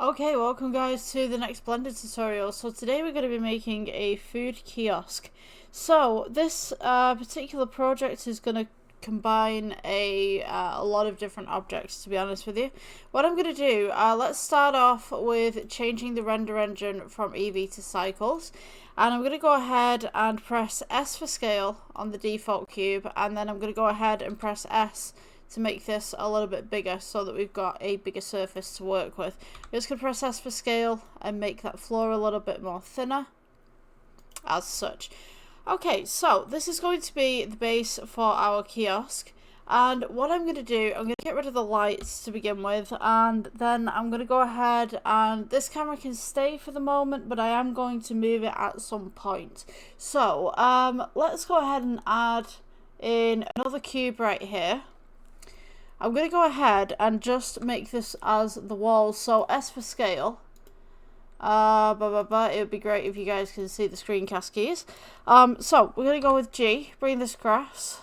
Okay, welcome guys to the next Blender tutorial. So today we're going to be making a food kiosk. So this particular project is going to combine a lot of different objects, to be honest with you. What I'm going to do, let's start off with changing the render engine from Eevee to cycles. And I'm going to go ahead and press S for scale on the default cube, and then I'm going to go ahead and press S to make this a little bit bigger so that we've got a bigger surface to work with. I'm just going to press S for scale and make that floor a little bit more thinner as such. Okay, so this is going to be the base for our kiosk, and what I'm going to do, I'm going to get rid of the lights to begin with, and then I'm going to go ahead, and this camera can stay for the moment, but I am going to move it at some point. So let's go ahead and add in another cube right here. I'm going to go ahead and just make this as the wall, so S for scale. It would be great if you guys can see the screencast keys. So we're going to go with G, bring this across.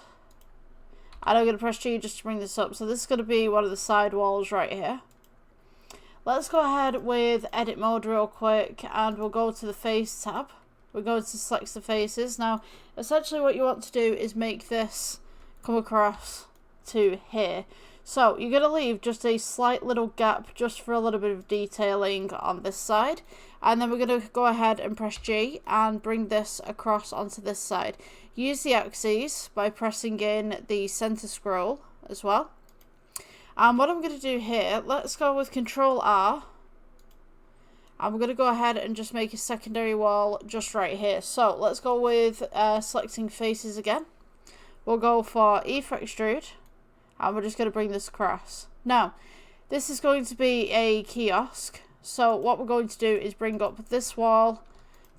And I'm going to press G just to bring this up. So this is going to be one of the side walls right here. Let's go ahead with edit mode real quick, and we'll go to the face tab. We're going to select the faces. Now, essentially what you want to do is make this come across to here. So you're going to leave just a slight little gap just for a little bit of detailing on this side, and then we're going to go ahead and press G and bring this across onto this side. Use the axes by pressing in the center scroll as well. And what I'm going to do here, let's go with Control R, and we're going to go ahead and just make a secondary wall just right here. So let's go with selecting faces again. We'll go for E for extrude, and we're just going to bring this across. Now, this is going to be a kiosk, so what we're going to do is bring up this wall,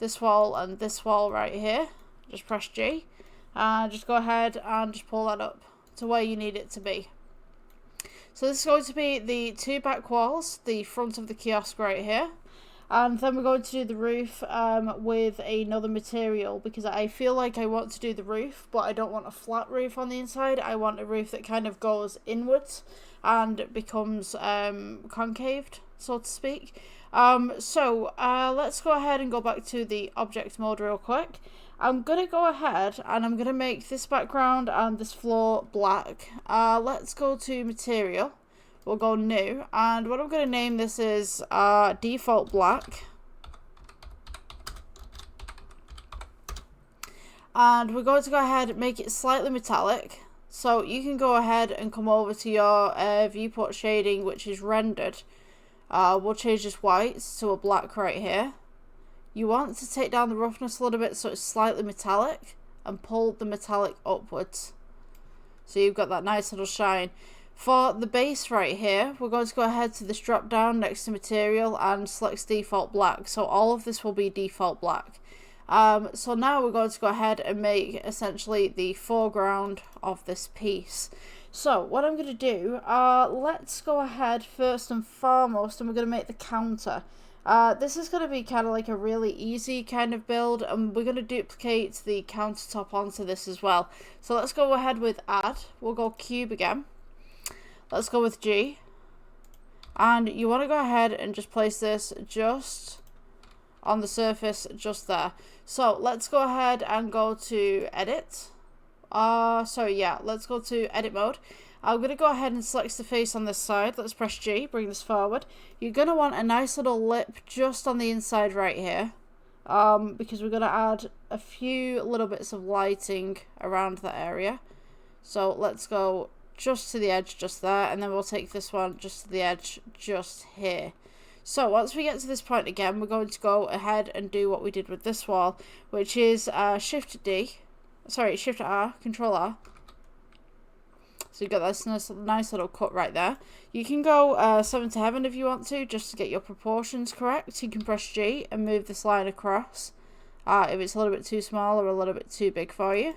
and this wall right here. Just press G, and just go ahead and just pull that up to where you need it to be. So this is going to be the two back walls, the front of the kiosk right here. And then we're going to do the roof with another material, because I feel like I want to do the roof, but I don't want a flat roof on the inside. I want a roof that kind of goes inwards and becomes concaved, so to speak. So let's go ahead and go back to the object mode real quick. I'm going to go ahead and I'm going to make this background and this floor black. Let's go to material. We'll go new, and what I'm going to name this is default black. And we're going to go ahead and make it slightly metallic. So you can go ahead and come over to your viewport shading, which is rendered. We'll change this white to a black right here. You want to take down the roughness a little bit so it's slightly metallic, and pull the metallic upwards. So you've got that nice little shine. For the base right here, we're going to go ahead to this drop down next to material and select default black. So all of this will be default black. So now we're going to go ahead and make essentially the foreground of this piece. So what I'm going to do, let's go ahead first and foremost, and we're going to make the counter. This is going to be kind of like a really easy kind of build, and we're going to duplicate the countertop onto this as well. So let's go ahead with add. We'll go cube again. Let's go with G, and you want to go ahead and just place this just on the surface just there. So let's go ahead and go to edit. Let's go to edit mode. I'm going to go ahead and select the face on this side. Let's press G, bring this forward. You're going to want a nice little lip just on the inside right here, because we're going to add a few little bits of lighting around that area. So let's go just to the edge just there, and then we'll take this one just to the edge just here. So once we get to this point again, we're going to go ahead and do what we did with this wall, which is Shift R, Control R. So you've got this nice little cut right there. You can go 7 to heaven if you want to, just to get your proportions correct. You can press G and move this line across if it's a little bit too small or a little bit too big for you.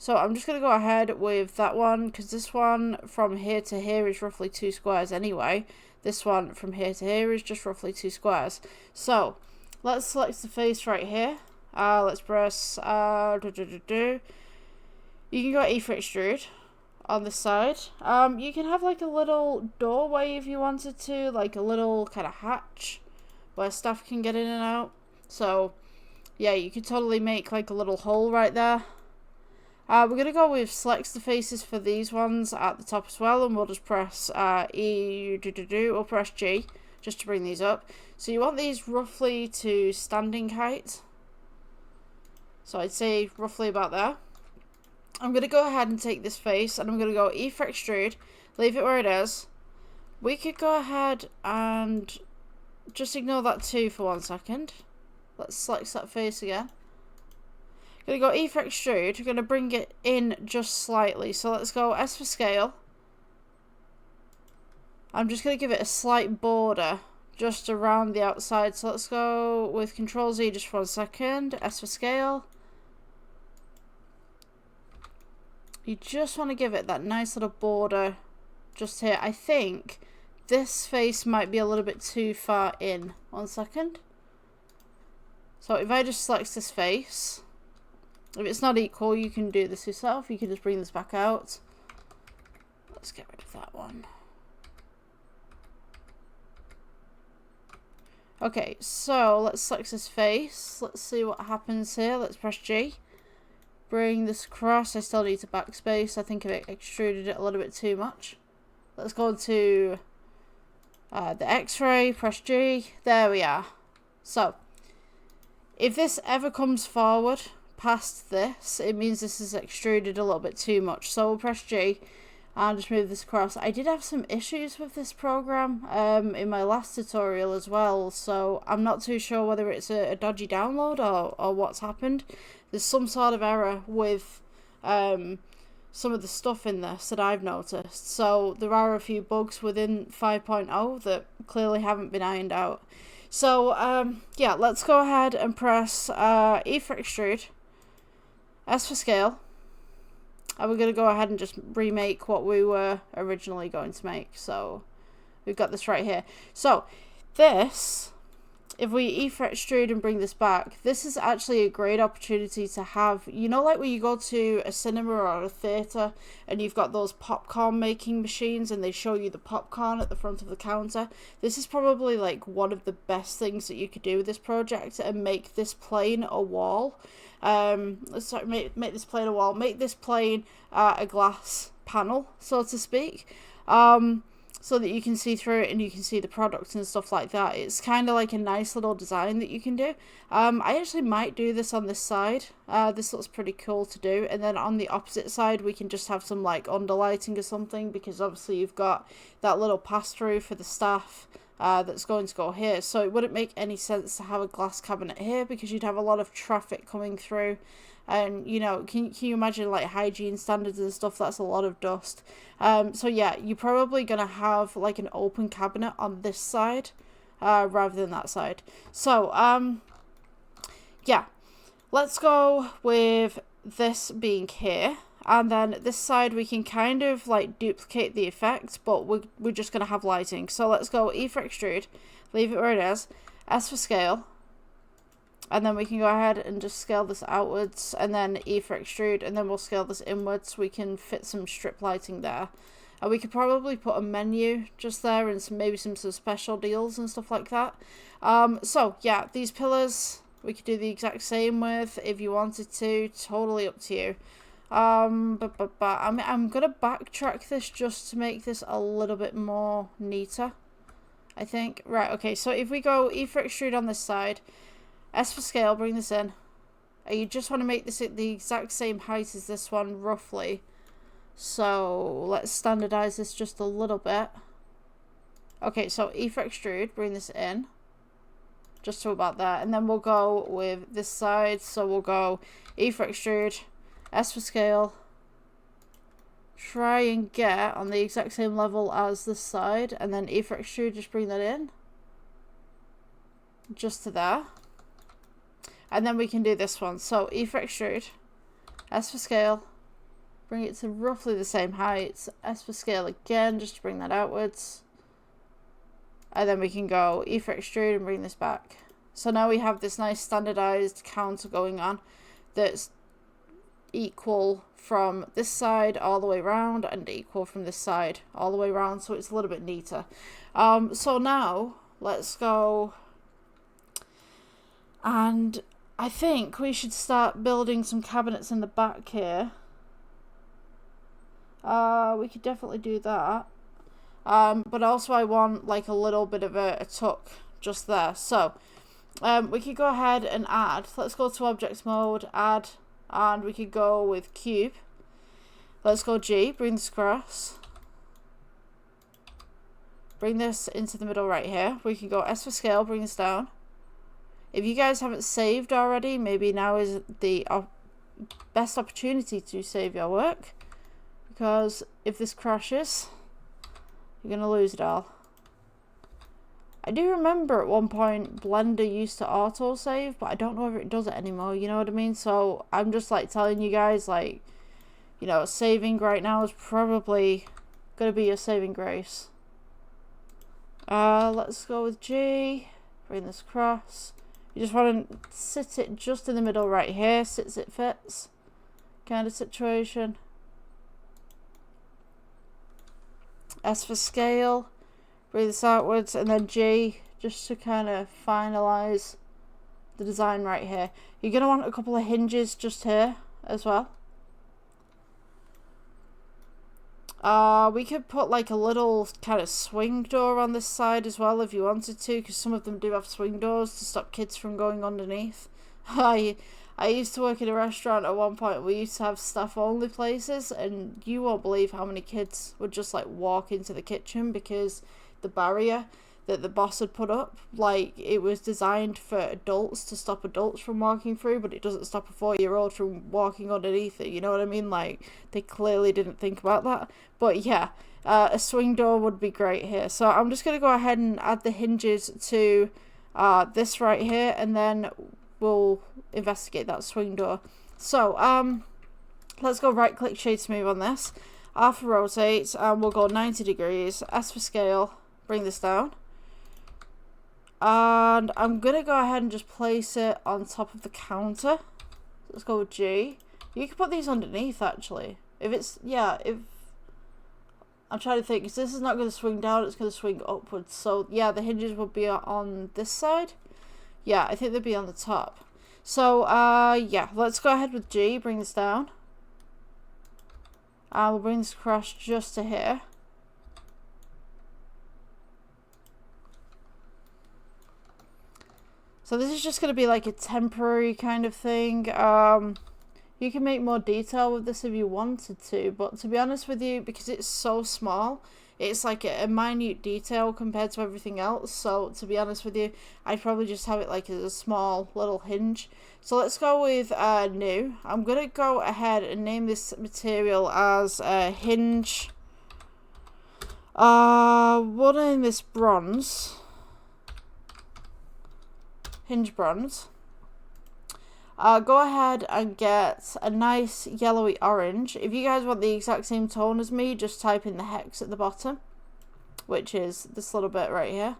So I'm just going to go ahead with that one, because this one from here to here is roughly 2 squares anyway. This one from here to here is just roughly 2 squares. So let's select the face right here. Let's press, you can go E for extrude. on this side. You can have like a little doorway if you wanted to, like a little kind of hatch where staff can get in and out. So yeah, you could totally make like a little hole right there. We're going to go with select the faces for these ones at the top as well, and we'll just press or press G just to bring these up. So you want these roughly to standing height. So I'd say roughly about there. I'm going to go ahead and take this face, and I'm going to go E for extrude, leave it where it is. We could go ahead and just ignore that 2 for 1 second. Let's select that face again. I'm going to go E for extrude. We're going to bring it in just slightly. So let's go S for scale. I'm just going to give it a slight border just around the outside. So let's go with Control Z just for 1 second. S for scale. You just want to give it that nice little border just here. I think this face might be a little bit too far in. 1 second. So if I just select this face, if it's not equal, you can do this yourself. You can just bring this back out. Let's get rid of that one. Okay, so let's select this face. Let's see what happens here. Let's press G. Bring this across. I still need to backspace. I think I've extruded it a little bit too much. Let's go to the X-ray. Press G. There we are. So, if this ever comes forward past this, it means this is extruded a little bit too much. So we'll press G and just move this across. I did have some issues with this program in my last tutorial as well, so I'm not too sure whether it's a dodgy download or what's happened. There's some sort of error with some of the stuff in this that I've noticed. So there are a few bugs within 5.0 that clearly haven't been ironed out. So yeah, let's go ahead and press E for extrude, S for scale, and we're going to go ahead and just remake what we were originally going to make. So we've got this right here. So this, if we E for extrude and bring this back, this is actually a great opportunity to have, you know, like when you go to a cinema or a theatre and you've got those popcorn making machines and they show you the popcorn at the front of the counter. This is probably like one of the best things that you could do with this project and make this plane a wall. Let's make this plane a wall. Make this plane a glass panel, so to speak. So that you can see through it and you can see the product and stuff like that. It's kind of like a nice little design that you can do. I actually might do this on this side. This looks pretty cool to do. And then on the opposite side, we can just have some like underlighting or something, because obviously you've got that little pass-through for the staff that's going to go here. So it wouldn't make any sense to have a glass cabinet here, because you'd have a lot of traffic coming through. And, you know, can you imagine, like, hygiene standards and stuff? That's a lot of dust. So, yeah, you're probably going to have, like, an open cabinet on this side rather than that side. So, yeah, let's go with this being here. And then this side, we can kind of, like, duplicate the effect, but we're just going to have lighting. So, let's go E for extrude, leave it where it is, S for scale. And then we can go ahead and just scale this outwards, and then E for extrude, and then we'll scale this inwards so we can fit some strip lighting there. And we could probably put a menu just there and maybe some special deals and stuff like that. So yeah, these pillars we could do the exact same with if you wanted to. Totally up to you. I'm gonna backtrack this just to make this a little bit more neater, I think. Right, okay, so if we go E for extrude on this side, S for scale, bring this in. You just want to make this at the exact same height as this one, roughly. So let's standardize this just a little bit. Okay, so E for extrude, bring this in. Just to about there. And then we'll go with this side. So we'll go E for extrude, S for scale. Try and get on the exact same level as this side. And then E for extrude, just bring that in. Just to there. And then we can do this one. So E for extrude, S for scale, bring it to roughly the same height, S for scale again, just to bring that outwards. And then we can go E for extrude and bring this back. So now we have this nice standardized counter going on that's equal from this side all the way around and equal from this side all the way around, so it's a little bit neater. So now let's go, and I think we should start building some cabinets in the back here. We could definitely do that. But also I want like a little bit of a tuck just there. So we could go ahead and add. Let's go to objects mode, add, and we could go with cube. Let's go G, bring this across. Bring this into the middle right here. We can go S for scale, bring this down. If you guys haven't saved already, maybe now is the best opportunity to save your work. Because if this crashes, you're going to lose it all. I do remember at one point Blender used to auto-save, but I don't know if it does it anymore, you know what I mean? So I'm just like telling you guys, like, you know, saving right now is probably going to be your saving grace. Let's go with G, bring this across. You just want to sit it just in the middle right here, sits it fits kind of situation. S for scale, bring this outwards, and then G just to kind of finalize the design right here. You're going to want a couple of hinges just here as well. We could put like a little kind of swing door on this side as well if you wanted to, because some of them do have swing doors to stop kids from going underneath. I used to work in a restaurant at one point. We used to have staff only places, and you won't believe how many kids would just like walk into the kitchen because the barrier that the boss had put up, like, it was designed for adults to stop adults from walking through, but it doesn't stop a 4-year-old from walking underneath it, you know what I mean? Like, they clearly didn't think about that. But yeah, a swing door would be great here. So I'm just going to go ahead and add the hinges to this right here, and then we'll investigate that swing door. So let's go right click shade smooth on this, R for rotate, and we'll go 90 degrees, S for scale, bring this down. And I'm going to go ahead and just place it on top of the counter. Let's go with G. You can put these underneath, actually. If it's, yeah, if... I'm trying to think, because this is not going to swing down, it's going to swing upwards. So, yeah, the hinges would be on this side. Yeah, I think they'd be on the top. So, yeah, let's go ahead with G, bring this down. We'll bring this across just to here. So this is just going to be like a temporary kind of thing. You can make more detail with this if you wanted to, but to be honest with you, because it's so small, it's like a minute detail compared to everything else. So to be honest with you, I'd probably just have it like as a small little hinge. So let's go with new. I'm going to go ahead and name this material as hinge. We'll name this bronze. Hinge bronze. Go ahead and get a nice yellowy orange. If you guys want the exact same tone as me, just type in the hex at the bottom, which is this little bit right here.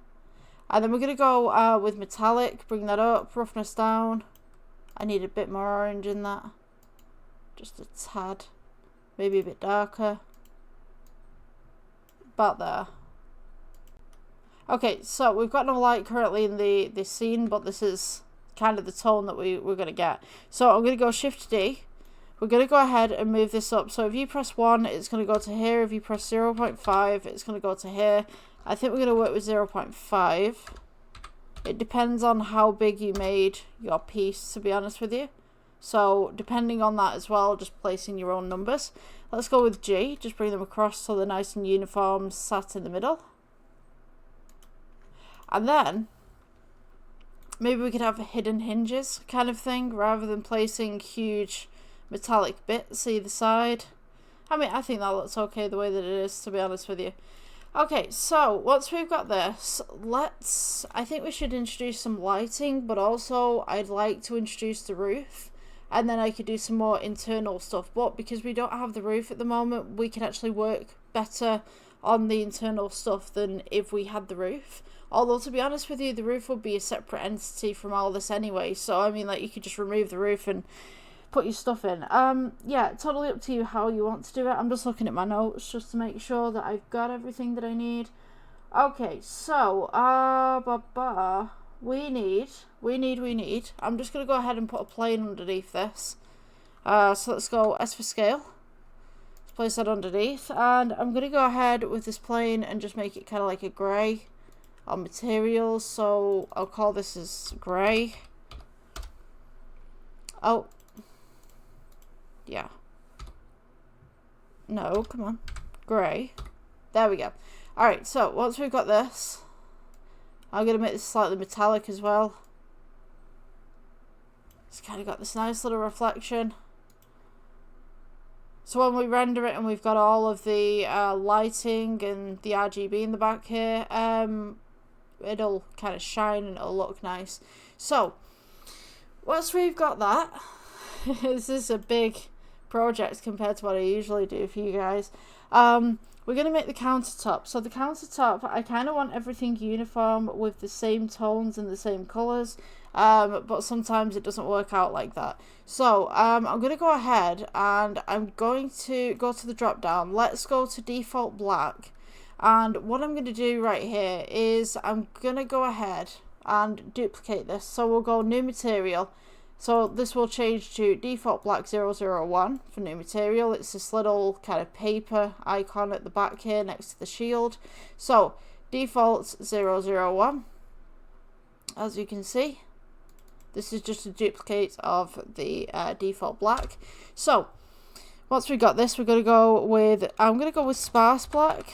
And then we're going to go with metallic, bring that up, roughness down. I need a bit more orange in that. Just a tad. Maybe a bit darker. About there. Okay, so we've got no light currently in the scene, but this is kind of the tone that we're going to get. So I'm going to go Shift D. We're going to go ahead and move this up. So if you press 1, it's going to go to here. If you press 0.5, it's going to go to here. I think we're going to work with 0.5. It depends on how big you made your piece, to be honest with you. So depending on that as well, just placing your own numbers. Let's go with G. Just bring them across so they're nice and uniform, sat in the middle. And then maybe we could have hidden hinges kind of thing rather than placing huge metallic bits either side. I mean, I think that looks okay the way that it is, to be honest with you. Okay, so once we've got this, I think we should introduce some lighting, but also I'd like to introduce the roof, and then I could do some more internal stuff. But because we don't have the roof at the moment, we can actually work better on the internal stuff than if we had the roof. Although, to be honest with you, the roof would be a separate entity from all this anyway. So, I mean, like, you could just remove the roof and put your stuff in. Yeah, totally up to you how you want to do it. I'm just looking at my notes just to make sure that I've got everything that I need. Okay, so we need. I'm just gonna go ahead and put a plane underneath this. So let's go S for scale. Let's place that underneath, and I'm gonna go ahead with this plane and just make it kind of like a grey on materials. So I'll call this as grey. Oh, yeah. No, come on, grey. There we go. All right. So once we've got this, I'm gonna make this slightly metallic as well. It's kind of got this nice little reflection. So when we render it and we've got all of the lighting and the RGB in the back here, it'll kind of shine and it'll look nice. So once we've got that, this is a big project compared to what I usually do for you guys. We're going to make the countertop. So the countertop, I kind of want everything uniform with the same tones and the same colours. But sometimes it doesn't work out like that. So I'm going to go ahead and I'm going to go to the drop down. Let's go to default black. And what I'm going to do right here is I'm going to go ahead and duplicate this. So we'll go new material. So this will change to default black 001 for new material. It's this little kind of paper icon at the back here next to the shield. So default 001, as you can see. This is just a duplicate of the default black. So once we got this, we're going to go with, I'm going to go with sparse black.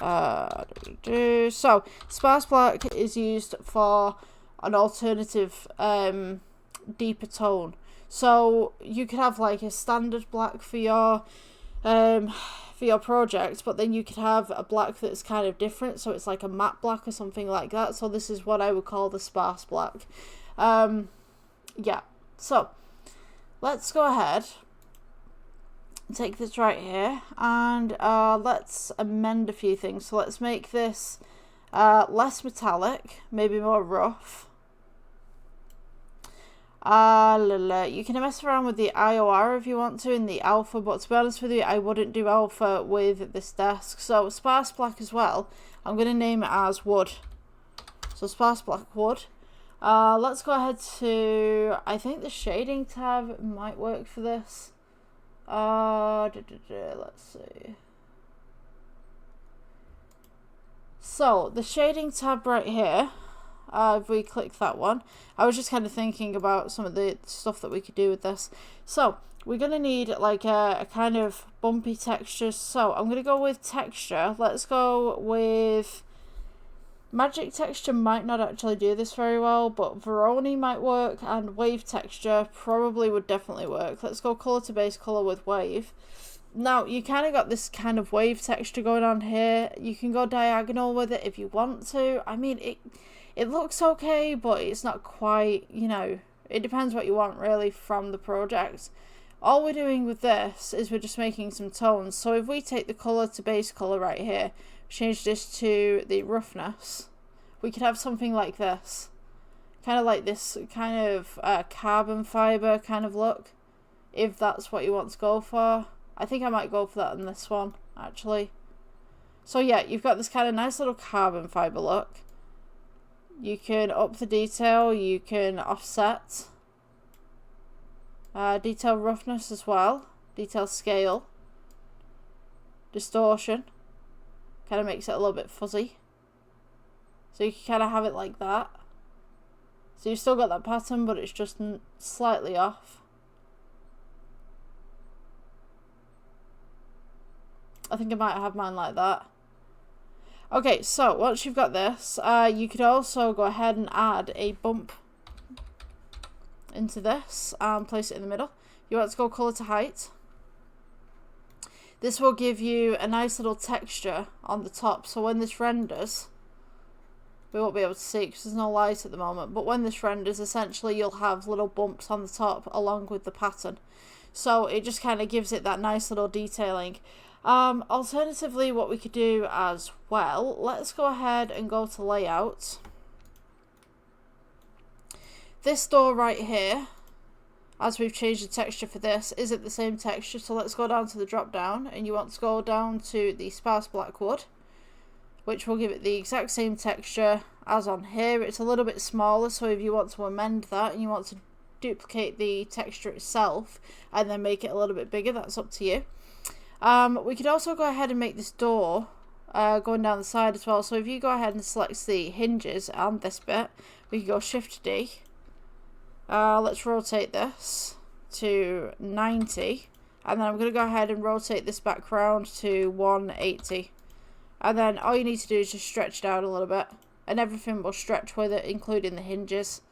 So sparse black is used for an alternative deeper tone. So you could have like a standard black for your project, but then you could have a black that's kind of different, so it's like a matte black or something like that. So this is what I would call the sparse black. Yeah, so let's go ahead, take this right here, and let's amend a few things. So let's make this less metallic, maybe more rough. You can mess around with the IOR if you want to in the alpha, but to be honest with you, I wouldn't do alpha with this desk. So sparse black as well, I'm going to name it as wood. So sparse black wood. Let's go ahead to, I think the shading tab might work for this. Let's see. So the shading tab right here, if we click that one, I was just kind of thinking about some of the stuff that we could do with this. So we're going to need like a kind of bumpy texture. So I'm going to go with texture. Let's go with magic texture. Might not actually do this very well, but Veroni might work, and wave texture probably would definitely work. Let's go color to base color with wave. Now you kind of got this kind of wave texture going on here. You can go diagonal with it if you want to. I mean, it looks okay, but it's not quite, you know, it depends what you want really from the project. All we're doing with this is we're just making some tones. So if we take the color to base color right here, change this to the roughness, we could have something like this. Kind of like this kind of carbon fiber kind of look, if that's what you want to go for. I think I might go for that in this one, actually. So yeah, you've got this kind of nice little carbon fiber look. You can up the detail, you can offset. Detail roughness as well. Detail scale. Distortion. Kind of makes it a little bit fuzzy. So you can kind of have it like that. So you've still got that pattern, but it's just slightly off. I think I might have mine like that. Okay, so once you've got this, you could also go ahead and add a bump into this and place it in the middle. You want to go color to height. This will give you a nice little texture on the top, so when this renders, we won't be able to see because there's no light at the moment, but when this renders, essentially you'll have little bumps on the top along with the pattern. So it just kind of gives it that nice little detailing. Alternatively, what we could do as well, let's go ahead and go to layout. this door right here, as we've changed the texture for this, isn't the same texture. So let's go down to the drop down, and you want to go down to the sparse black wood, which will give it the exact same texture as on here. It's a little bit smaller, so if you want to amend that and you want to duplicate the texture itself and then make it a little bit bigger, that's up to you. We could also go ahead and make this door going down the side as well. So if you go ahead and select the hinges and this bit, we can go Shift D. Let's rotate this to 90, and then I'm going to go ahead and rotate this back round to 180. And then all you need to do is just stretch it out a little bit, and everything will stretch with it, including the hinges.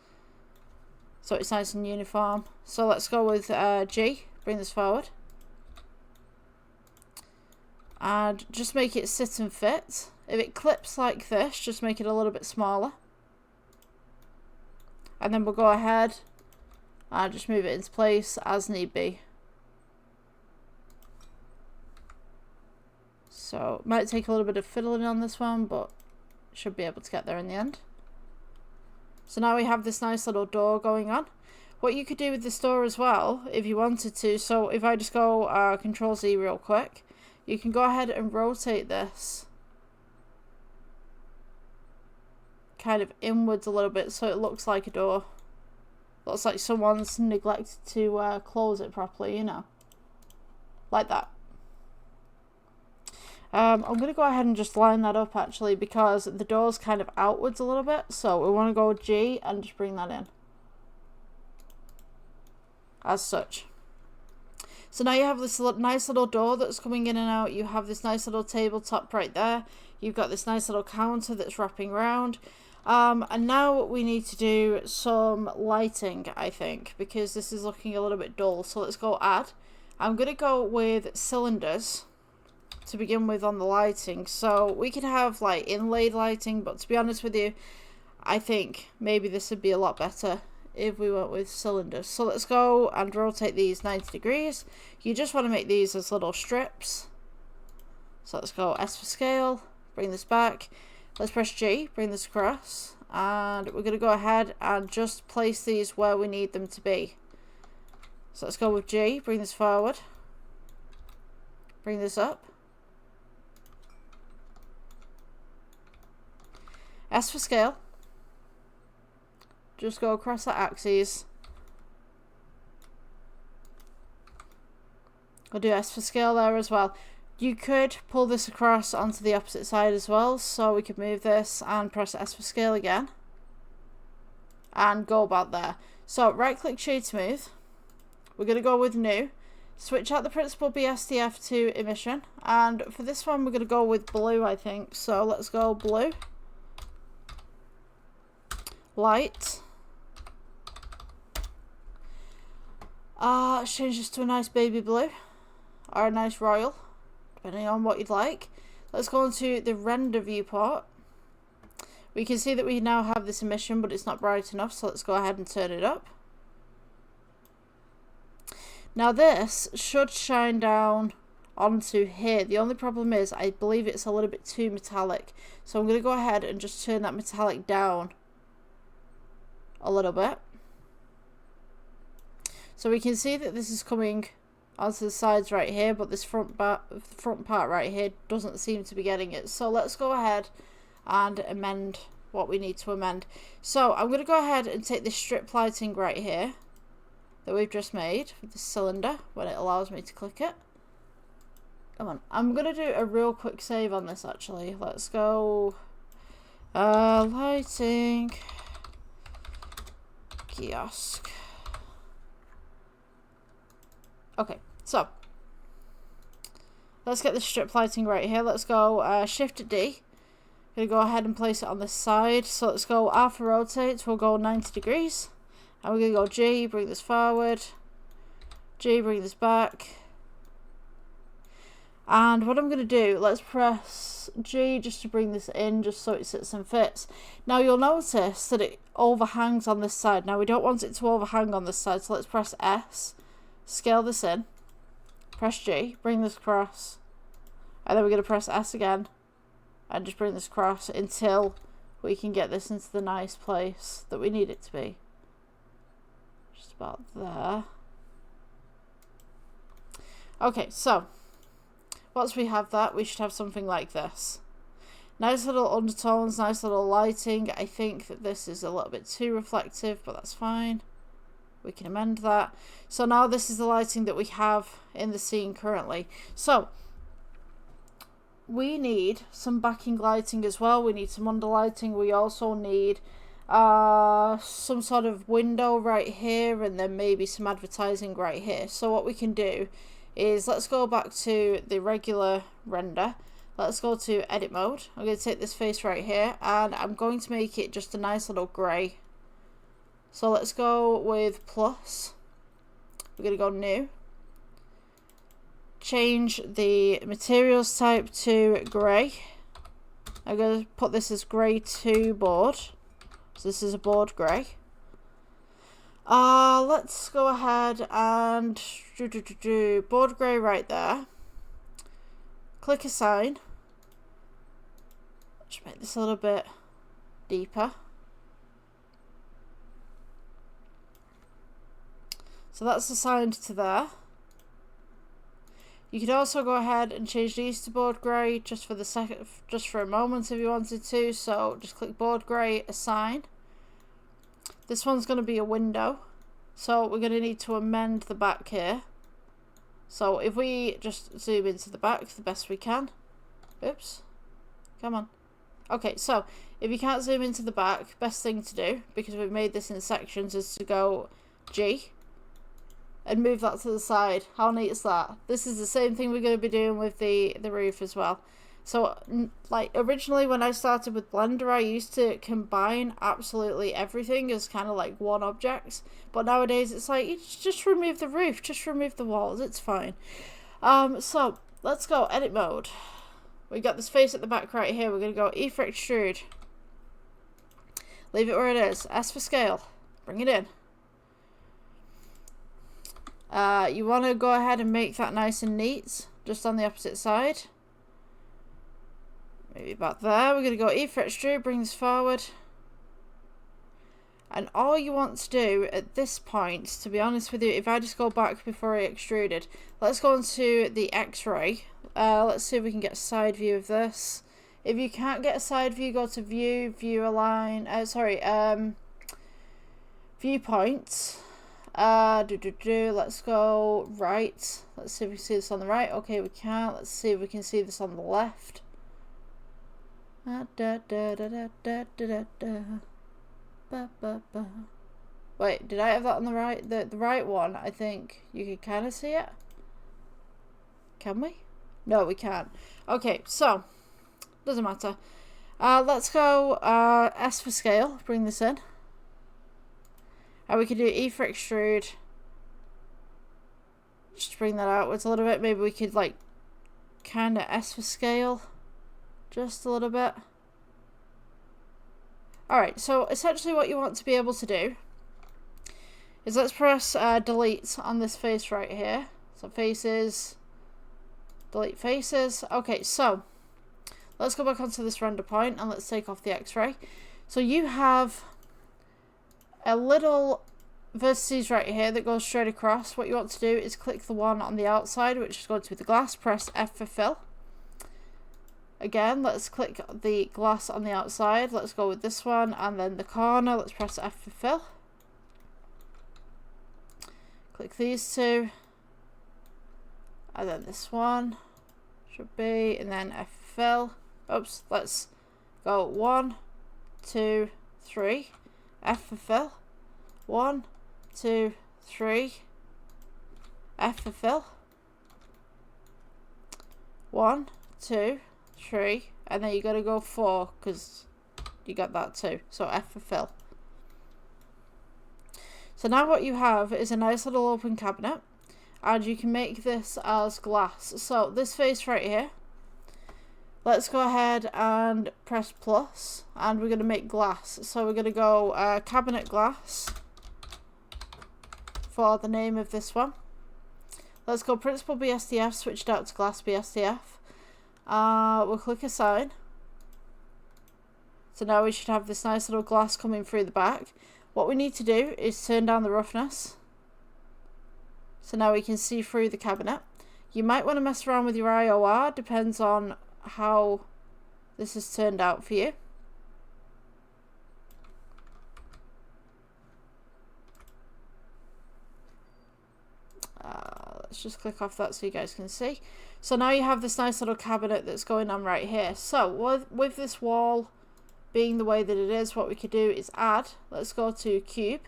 So it's nice and uniform. So let's go with G, bring this forward. And just make it sit and fit. If it clips like this, just make it a little bit smaller. And then we'll go ahead and just move it into place as need be. So it might take a little bit of fiddling on this one, but should be able to get there in the end. So now we have this nice little door going on. What you could do with this door as well, if you wanted to, so if I just go Control Z real quick, you can go ahead and rotate this kind of inwards a little bit so it looks like a door. Looks like someone's neglected to close it properly, you know. Like that. I'm going to go ahead and just line that up actually, because the door's kind of outwards a little bit. So we want to go G and just bring that in. As such. So now you have this nice little door that's coming in and out. You have this nice little tabletop right there. You've got this nice little counter that's wrapping around. And now we need to do some lighting, I think, because this is looking a little bit dull. So let's go add. I'm going to go with cylinders to begin with on the lighting. So we could have like inlaid lighting, but to be honest with you, I think maybe this would be a lot better if we went with cylinders. So let's go and rotate these 90 degrees. You just want to make these as little strips. So let's go S for scale, bring this back. Let's press G, bring this across, and we're going to go ahead and just place these where we need them to be. So let's go with G, bring this forward, bring this up. S for scale. Just go across the axes. We'll do S for scale there as well. You could pull this across onto the opposite side as well. So we could move this and press S for scale again. And go about there. So right click shade smooth. We're going to go with new. Switch out the principal BSDF to emission. And for this one we're going to go with blue, I think. So let's go blue. Light. Let's change this to a nice baby blue. Or a nice royal. Depending on what you'd like. Let's go into the render viewport. We can see that we now have this emission, but it's not bright enough, so let's go ahead and turn it up. Now this should shine down onto here. The only problem is I believe it's a little bit too metallic. So I'm going to go ahead and just turn that metallic down a little bit. So we can see that this is coming onto the sides right here, but this front part right here doesn't seem to be getting it. So let's go ahead and amend what we need to amend. So I'm going to go ahead and take this strip lighting right here that we've just made with the cylinder when it allows me to click it. Come on, I'm going to do a real quick save on this actually. Let's go lighting kiosk. Okay, so let's get the strip lighting right here. Let's go Shift D. I'm going to go ahead and place it on this side. So let's go R for rotate. We'll go 90 degrees. And we're going to go G, bring this forward. G, bring this back. And what I'm going to do, let's press G just to bring this in, just so it sits and fits. Now you'll notice that it overhangs on this side. Now we don't want it to overhang on this side, so let's press S. Scale this in, press G, bring this across, and then we're going to press S again and just bring this across until we can get this into the nice place that we need it to be. Just about there. Okay, so once we have that, we should have something like this. Nice little undertones, nice little lighting. I think that this is a little bit too reflective, but that's fine. We can amend that. So now this is the lighting that we have in the scene currently. So we need some backing lighting as well. We need some underlighting. We also need some sort of window right here, and then maybe some advertising right here. So what we can do is, let's go back to the regular render. Let's go to edit mode. I'm going to take this face right here, and I'm going to make it just a nice little grey. So let's go with plus. We're going to go new. Change the materials type to grey. I'm going to put this as grey to board. So this is a board grey. Let's go ahead and do board grey right there. Click assign. Just make this a little bit deeper. So that's assigned to there. You could also go ahead and change these to board grey just for a moment if you wanted to. So just click board grey, assign. This one's going to be a window. So we're going to need to amend the back here. So if we just zoom into the back the best we can. Oops. Come on. Okay, so if you can't zoom into the back, best thing to do, because we've made this in sections, is to go G and move that to the side. How neat is that? This is the same thing we're going to be doing with the roof as well. So, like, originally when I started with Blender, I used to combine absolutely everything as kind of like one object. But nowadays it's like, you just remove the roof, just remove the walls, it's fine. So, let's go edit mode. We got this face at the back right here. We're going to go E for extrude. Leave it where it is. S for scale. Bring it in. You want to go ahead and make that nice and neat, just on the opposite side. Maybe about there. We're going to go E for extrude, bring this forward. And all you want to do at this point, to be honest with you, if I just go back before I extruded, let's go into the X-ray. Let's see if we can get a side view of this. If you can't get a side view, go to view, view align, viewpoints. Let's go right. Let's see if we can see this on the right. Okay, we can't. Let's see if we can see this on the left. Wait, did I have that on the right? The right one, I think you can kind of see it. Can we? No, we can't. Okay, so doesn't matter. Let's go S for scale. Bring this in. And we can do E for extrude. Just bring that outwards a little bit. Maybe we could like kind of S for scale. Just a little bit. Alright, so essentially what you want to be able to do is, let's press delete on this face right here. So faces, delete faces. Okay, so let's go back onto this render point and let's take off the X-ray. So you have a little vertices right here that goes straight across. What you want to do is click the one on the outside, which is going to be the glass. Press F for fill. Again, let's click the glass on the outside. Let's go with this one, and then the corner. Let's press F for fill. Click these two, and then this one should be, and then F for fill. Oops, let's go 1, 2, 3. F for fill. 1, 2, 3. F for fill. 1, 2, 3, and then you got to go 4 because you got that too. So F for fill. So now what you have is a nice little open cabinet, and you can make this as glass. So this face right here, let's go ahead and press plus, and we're going to make glass. So we're going to go cabinet glass for the name of this one. Let's go principal BSDF, switch it out to glass BSDF. We'll click assign. So now we should have this nice little glass coming through the back. What we need to do is turn down the roughness. So now we can see through the cabinet. You might want to mess around with your IOR, depends on how this has turned out for you. Let's just click off that so you guys can see. So now you have this nice little cabinet that's going on right here. So with this wall being the way that it is, what we could do is add. Let's go to cube.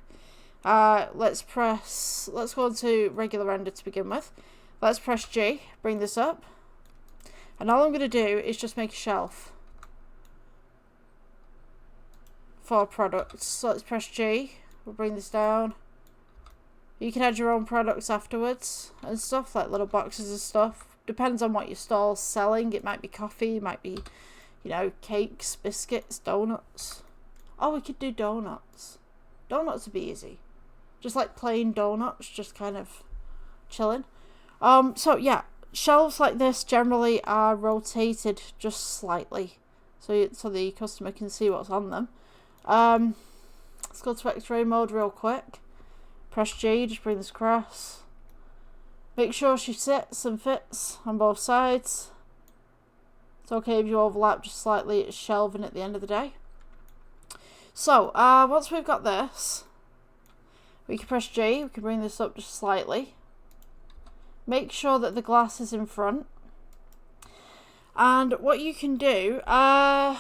Let's go to regular render to begin with. Let's press G, bring this up. And all I'm going to do is just make a shelf for products. So let's press G, we'll bring this down. You can add your own products afterwards and stuff, like little boxes of stuff. Depends on what your stall's selling. It might be coffee, it might be, you know, cakes, biscuits, donuts. Oh, we could do donuts. Donuts would be easy. Just like plain donuts, just kind of chilling. So yeah, shelves like this generally are rotated just slightly, so the customer can see what's on them. Let's go to X-ray mode real quick. Press G, just bring this across. Make sure she sits and fits on both sides. It's okay if you overlap just slightly, it's shelving at the end of the day. So, once we've got this, we can press G, we can bring this up just slightly. Make sure that the glass is in front. And what you can do, to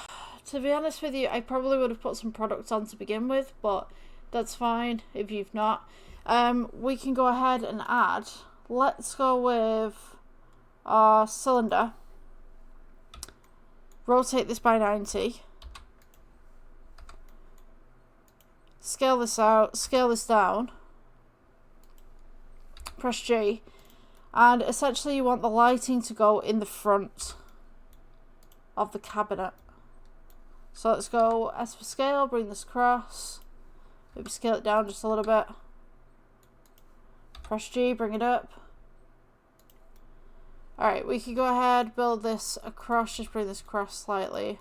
be honest with you, I probably would have put some products on to begin with, but that's fine if you've not. We can go ahead and add, let's go with our cylinder. Rotate this by 90. Scale this out, scale this down. Press G. And essentially you want the lighting to go in the front of the cabinet. So let's go S for scale, bring this across. Maybe scale it down just a little bit. Press G, bring it up. Alright, we can go ahead, build this across, just bring this across slightly.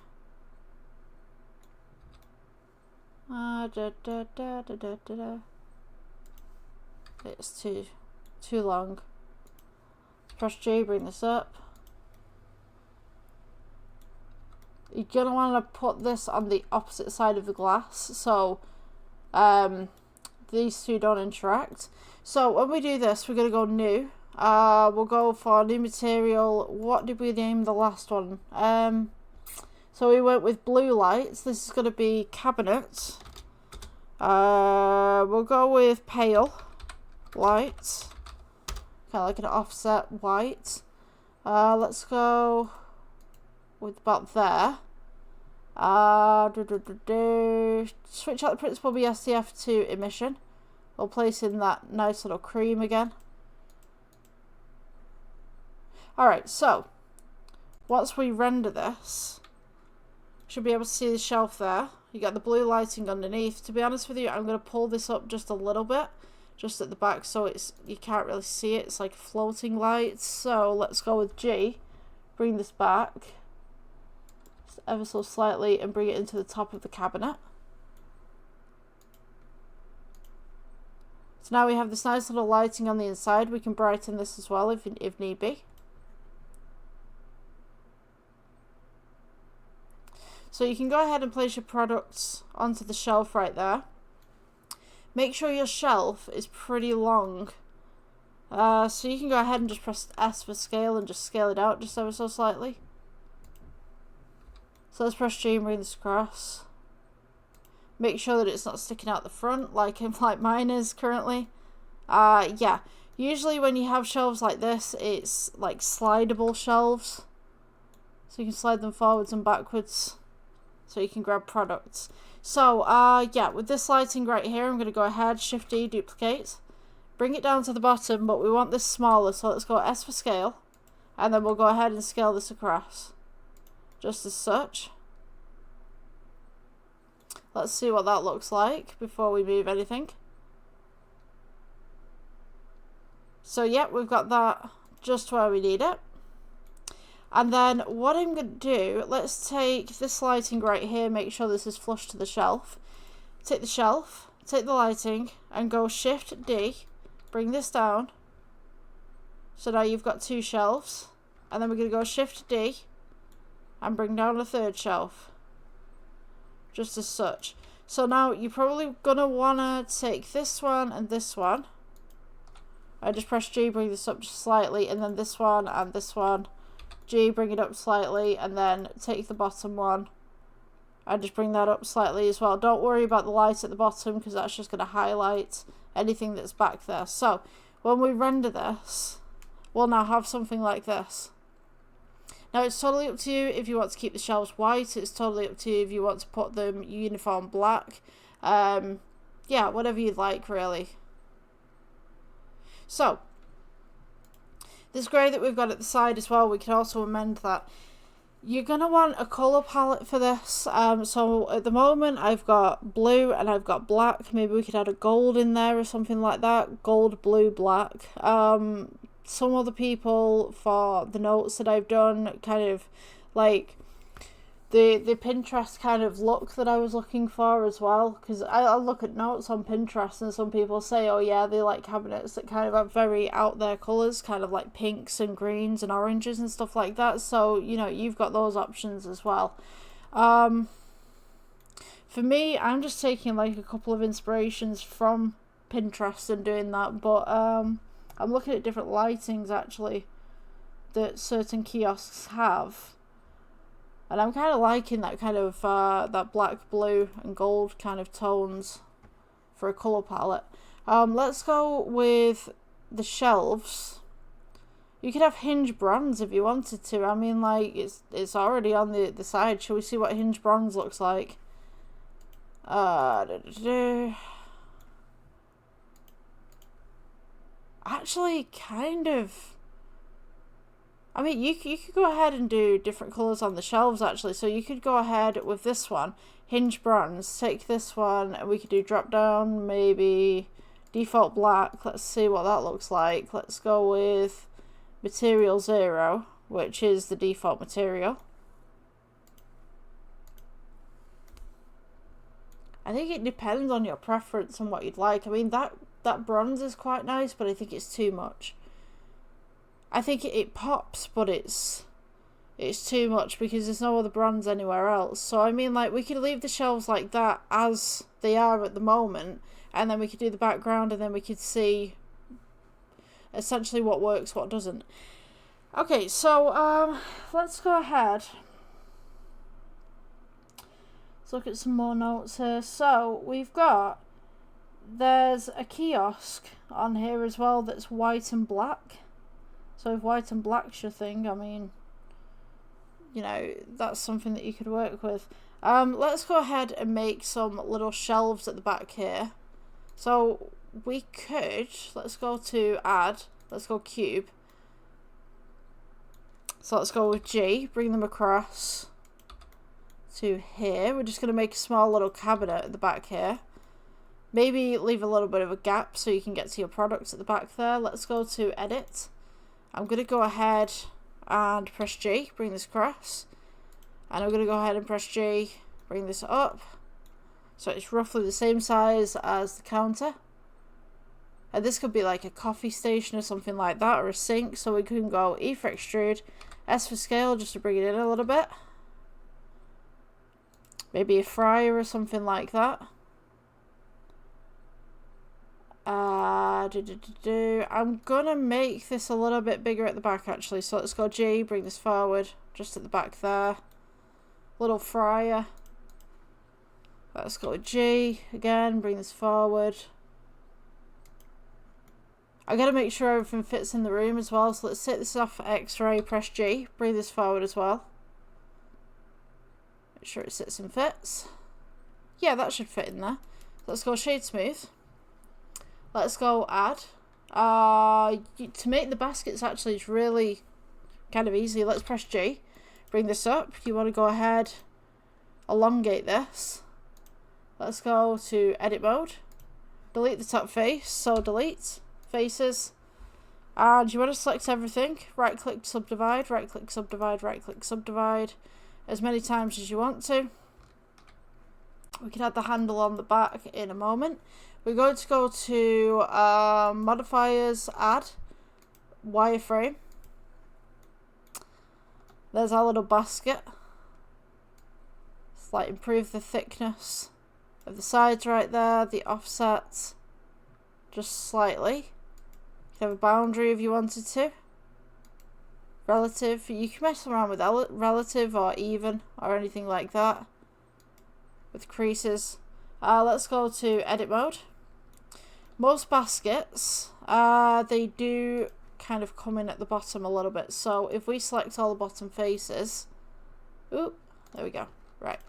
It's too long. Press G, bring this up. You're going to want to put this on the opposite side of the glass, so these two don't interact. So when we do this, we're going to go new. We'll go for new material. What did we name the last one? So we went with blue lights. This is going to be cabinets. We'll go with pale lights. Kind of like an offset white. Let's go with about there. Switch out the principal BSDF to emission. We'll place in that nice little cream again. Alright, so once we render this, should be able to see the shelf there. You got the blue lighting underneath. To be honest with you, I'm going to pull this up just a little bit, just at the back, so you can't really see it. It's like floating lights. So let's go with G. Bring this back just ever so slightly and bring it into the top of the cabinet. So now we have this nice little lighting on the inside. We can brighten this as well if need be. So you can go ahead and place your products onto the shelf right there. Make sure your shelf is pretty long. So you can go ahead and just press S for scale and just scale it out just ever so slightly. So let's press G and bring this across. Make sure that it's not sticking out the front like mine is currently. Yeah, usually when you have shelves like this, it's like slidable shelves. So you can slide them forwards and backwards so you can grab products. So, yeah, with this lighting right here, I'm going to go ahead, Shift D, duplicate. Bring it down to the bottom, but we want this smaller, so let's go S for scale. And then we'll go ahead and scale this across. Just as such. Let's see what that looks like before we move anything. So, yeah, we've got that just where we need it. And then what I'm going to do, let's take this lighting right here, make sure this is flush to the shelf. Take the shelf, take the lighting and go Shift D, bring this down. So now you've got 2 shelves. And then we're going to go Shift D and bring down a 3rd shelf. Just as such. So now you're probably going to want to take this one and this one. I just press G, bring this up just slightly, and then this one and this one. G, bring it up slightly, and then take the bottom one and just bring that up slightly as well. Don't worry about the light at the bottom because that's just going to highlight anything that's back there. So when we render this, we'll now have something like this. Now it's totally up to you if you want to keep the shelves white. It's totally up to you if you want to put them uniform black. Yeah, whatever you'd like really. So, this grey that we've got at the side as well, we can also amend that. You're going to want a colour palette for this. So at the moment I've got blue and I've got black. Maybe we could add a gold in there or something like that. Gold, blue, black. Some other people, for the notes that I've done, kind of like the Pinterest kind of look that I was looking for as well, because I look at notes on Pinterest and some people say, oh yeah, they like cabinets that kind of have very out there colours, kind of like pinks and greens and oranges and stuff like that. So, you know, you've got those options as well. For me, I'm just taking like a couple of inspirations from Pinterest and doing that, but I'm looking at different lightings actually that certain kiosks have. And I'm kind of liking that kind of, that black, blue and gold kind of tones for a colour palette. Let's go with the shelves. You could have hinge bronze if you wanted to. I mean, like, it's already on the side. Shall we see what hinge bronze looks like? Actually, kind of. I mean, you could go ahead and do different colours on the shelves, actually. So you could go ahead with this one, hinge bronze, take this one, and we could do drop down, maybe default black. Let's see what that looks like. Let's go with material 0, which is the default material. I think it depends on your preference and what you'd like. I mean, that bronze is quite nice, but I think it's too much. I think it pops, but it's too much because there's no other bronze anywhere else. So, I mean, like, we could leave the shelves like that as they are at the moment, and then we could do the background, and then we could see essentially what works, what doesn't. Okay, so, let's go ahead. Let's look at some more notes here. So, there's a kiosk on here as well that's white and black. So if white and black's your thing, I mean, you know, that's something that you could work with. Let's go ahead and make some little shelves at the back here. So we could, let's go to add, let's go cube. So let's go with G, bring them across to here. We're just going to make a small little cabinet at the back here. Maybe leave a little bit of a gap so you can get to your products at the back there. Let's go to edit. I'm going to go ahead and press G, bring this across. And I'm going to go ahead and press G, bring this up. So it's roughly the same size as the counter. And this could be like a coffee station or something like that, or a sink. So we can go E for extrude, S for scale, just to bring it in a little bit. Maybe a fryer or something like that. I'm gonna make this a little bit bigger at the back actually, so let's go G, bring this forward, just at the back there. Little fryer. Let's go G again, bring this forward. I gotta make sure everything fits in the room as well, so let's take this off X-ray, press G, bring this forward as well. Make sure it sits and fits. Yeah, that should fit in there. Let's go shade smooth. Let's go add. To make the baskets actually is really kind of easy. Let's press G. Bring this up. You want to go ahead, elongate this. Let's go to edit mode. Delete the top face. So delete faces. And you want to select everything. Right click subdivide. Right click subdivide. Right click subdivide. As many times as you want to. We can add the handle on the back in a moment. We're going to go to modifiers, add, wireframe. There's our little basket. It's like improve the thickness of the sides right there, the offset just slightly. You can have a boundary if you wanted to. Relative, you can mess around with relative or even or anything like that. With creases. Let's go to edit mode. Most baskets, they do kind of come in at the bottom a little bit. So if we select all the bottom faces, oop, there we go. Right.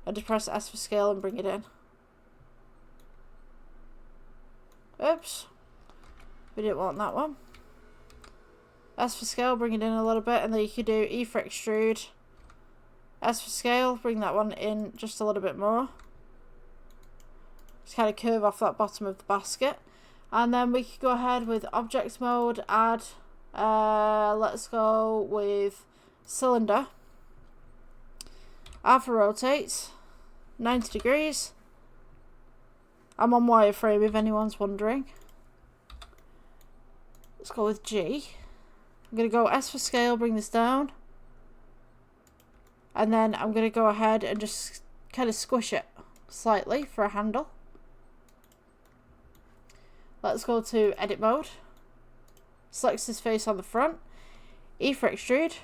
I just press S for scale and bring it in. Oops. We didn't want that one. S for scale, bring it in a little bit, and then you could do E for extrude. S for scale, bring that one in just a little bit more. Just kind of curve off that bottom of the basket. And then we could go ahead with object mode, add, let's go with cylinder. R for rotate, 90 degrees. I'm on wireframe if anyone's wondering. Let's go with G. I'm going to go S for scale, bring this down. And then I'm going to go ahead and just kind of squish it slightly for a handle. Let's go to edit mode. Select this face on the front. E for extrude.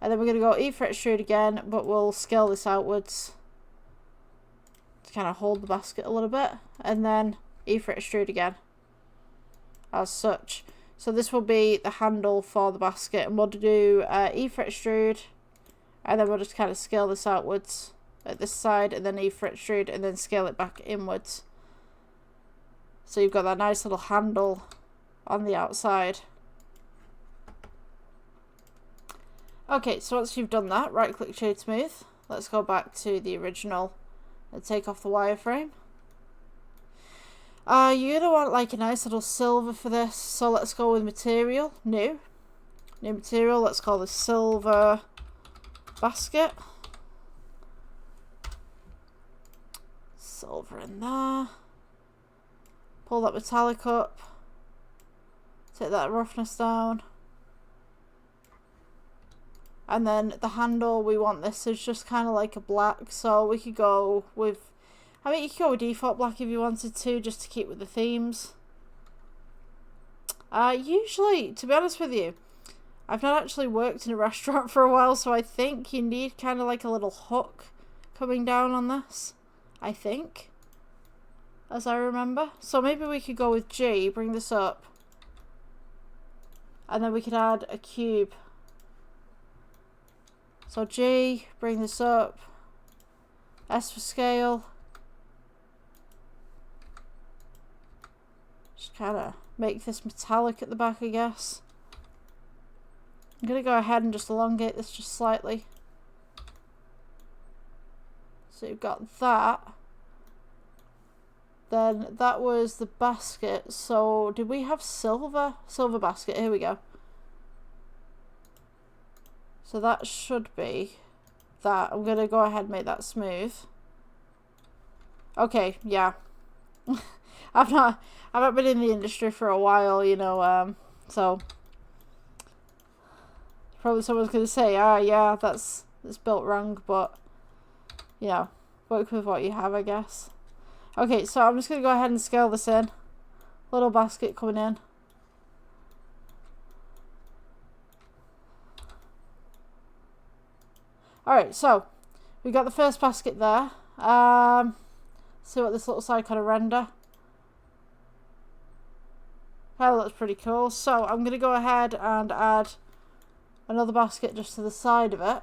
And then we're going to go E for extrude again, but we'll scale this outwards to kind of hold the basket a little bit. And then E for extrude again. As such. So this will be the handle for the basket. And we'll do E for extrude. And then we'll just kind of scale this outwards at this side. And then E for extrude. And then scale it back inwards. So you've got that nice little handle on the outside. Okay, so once you've done that, right click shade smooth. Let's go back to the original and take off the wireframe. You're going to want like a nice little silver for this. So let's go with material, new material. Let's call this silver basket. Silver in there. Pull that metallic up. Take that roughness down. And then the handle, we want this is just kind of like a black. So we could go with, I mean, you could go with default black if you wanted to, just to keep with the themes. Usually, to be honest with you, I've not actually worked in a restaurant for a while, so I think you need kind of like a little hook coming down on this. I think. As I remember. So maybe we could go with G, bring this up. And then we could add a cube. So G, bring this up. S for scale. Just kind of make this metallic at the back, I guess. I'm going to go ahead and just elongate this just slightly. So you've got that. Then that was the basket. So did we have silver? Silver basket. Here we go. So that should be that. I'm going to go ahead and make that smooth. Okay, yeah. I've not been in the industry for a while, you know, so probably someone's going to say, yeah, that's built wrong, but, you know, work with what you have, I guess. Okay, so I'm just going to go ahead and scale this in. Little basket coming in. Alright, so we got the first basket there. See what this looks like on a render. That looks pretty cool. So I'm going to go ahead and add another basket just to the side of it.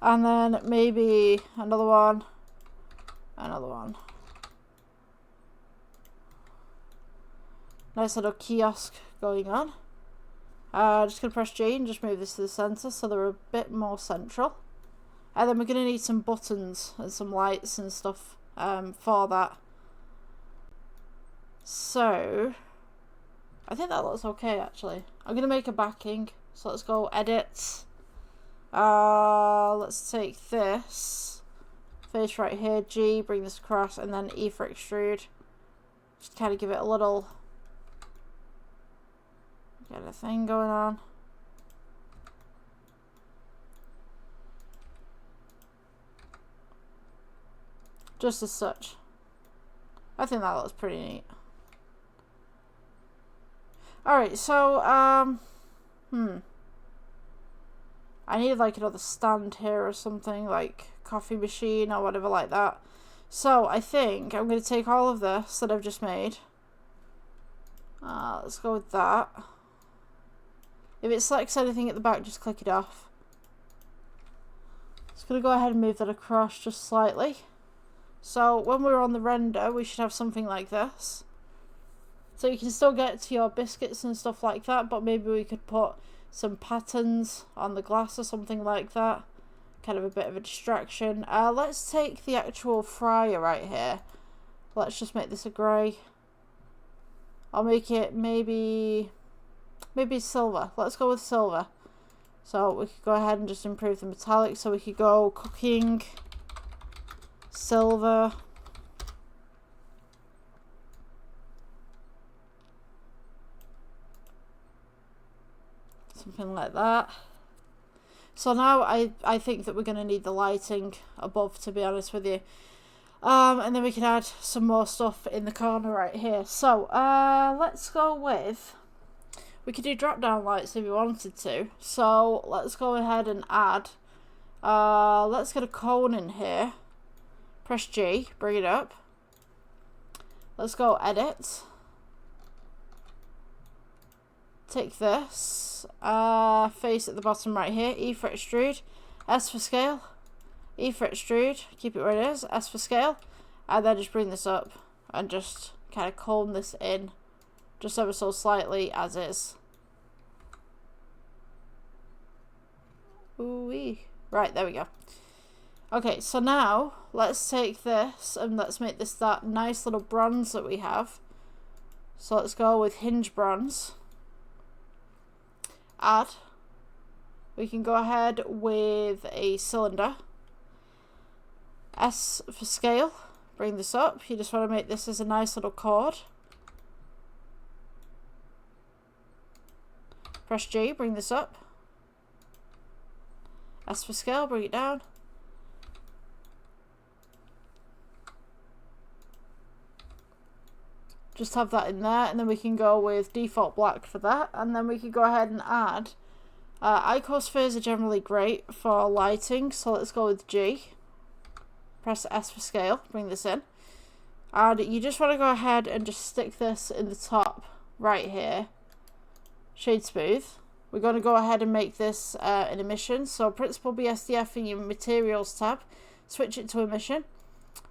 And then maybe another one. Another one. Nice little kiosk going on. Just going to press G and just move this to the centre so they're a bit more central. And then we're going to need some buttons and some lights and stuff for that. So, I think that looks okay actually. I'm going to make a backing. So let's go edit. Let's take this face right here, G, bring this across, and then E for extrude. Just kind of give it a little kind of thing going on. Just as such. I think that looks pretty neat. Alright, so, I need like another stand here or something, like coffee machine or whatever like that. So I think I'm going to take all of this that I've just made. Let's go with that. If it selects anything at the back, just click it off. Just going to go ahead and move that across just slightly. So when we're on the render, we should have something like this. So you can still get to your biscuits and stuff like that, but maybe we could put some patterns on the glass or something like that. Kind of a bit of a distraction. Let's take the actual fryer right here. Let's just make this a grey. I'll make it maybe silver. Let's go with silver. So we could go ahead and just improve the metallic. So we could go cooking, silver. Something like that. So now I think that we're going to need the lighting above, to be honest with you. And then we can add some more stuff in the corner right here. So let's go with... We could do drop down lights if we wanted to. So let's go ahead and add... let's get a cone in here. Press G, bring it up. Let's go edit. Take this, face at the bottom right here, E for extrude, S for scale, E for extrude, keep it where it is, S for scale, and then just bring this up and just kind of comb this in just ever so slightly as is. Ooh-wee. Right, there we go. Okay, so now let's take this and let's make this that nice little bronze that we have. So let's go with hinge bronze. Add. We can go ahead with a cylinder. S for scale. Bring this up. You just want to make this as a nice little chord. Press G, bring this up. S for scale, bring it down. Just have that in there, and then we can go with default black for that, and then we can go ahead and add icospheres are generally great for lighting, so let's go with G. Press S for scale, bring this in, and you just want to go ahead and just stick this in the top right here. Shade smooth. We're going to go ahead and make this an emission, so principal BSDF in your materials tab, switch it to emission.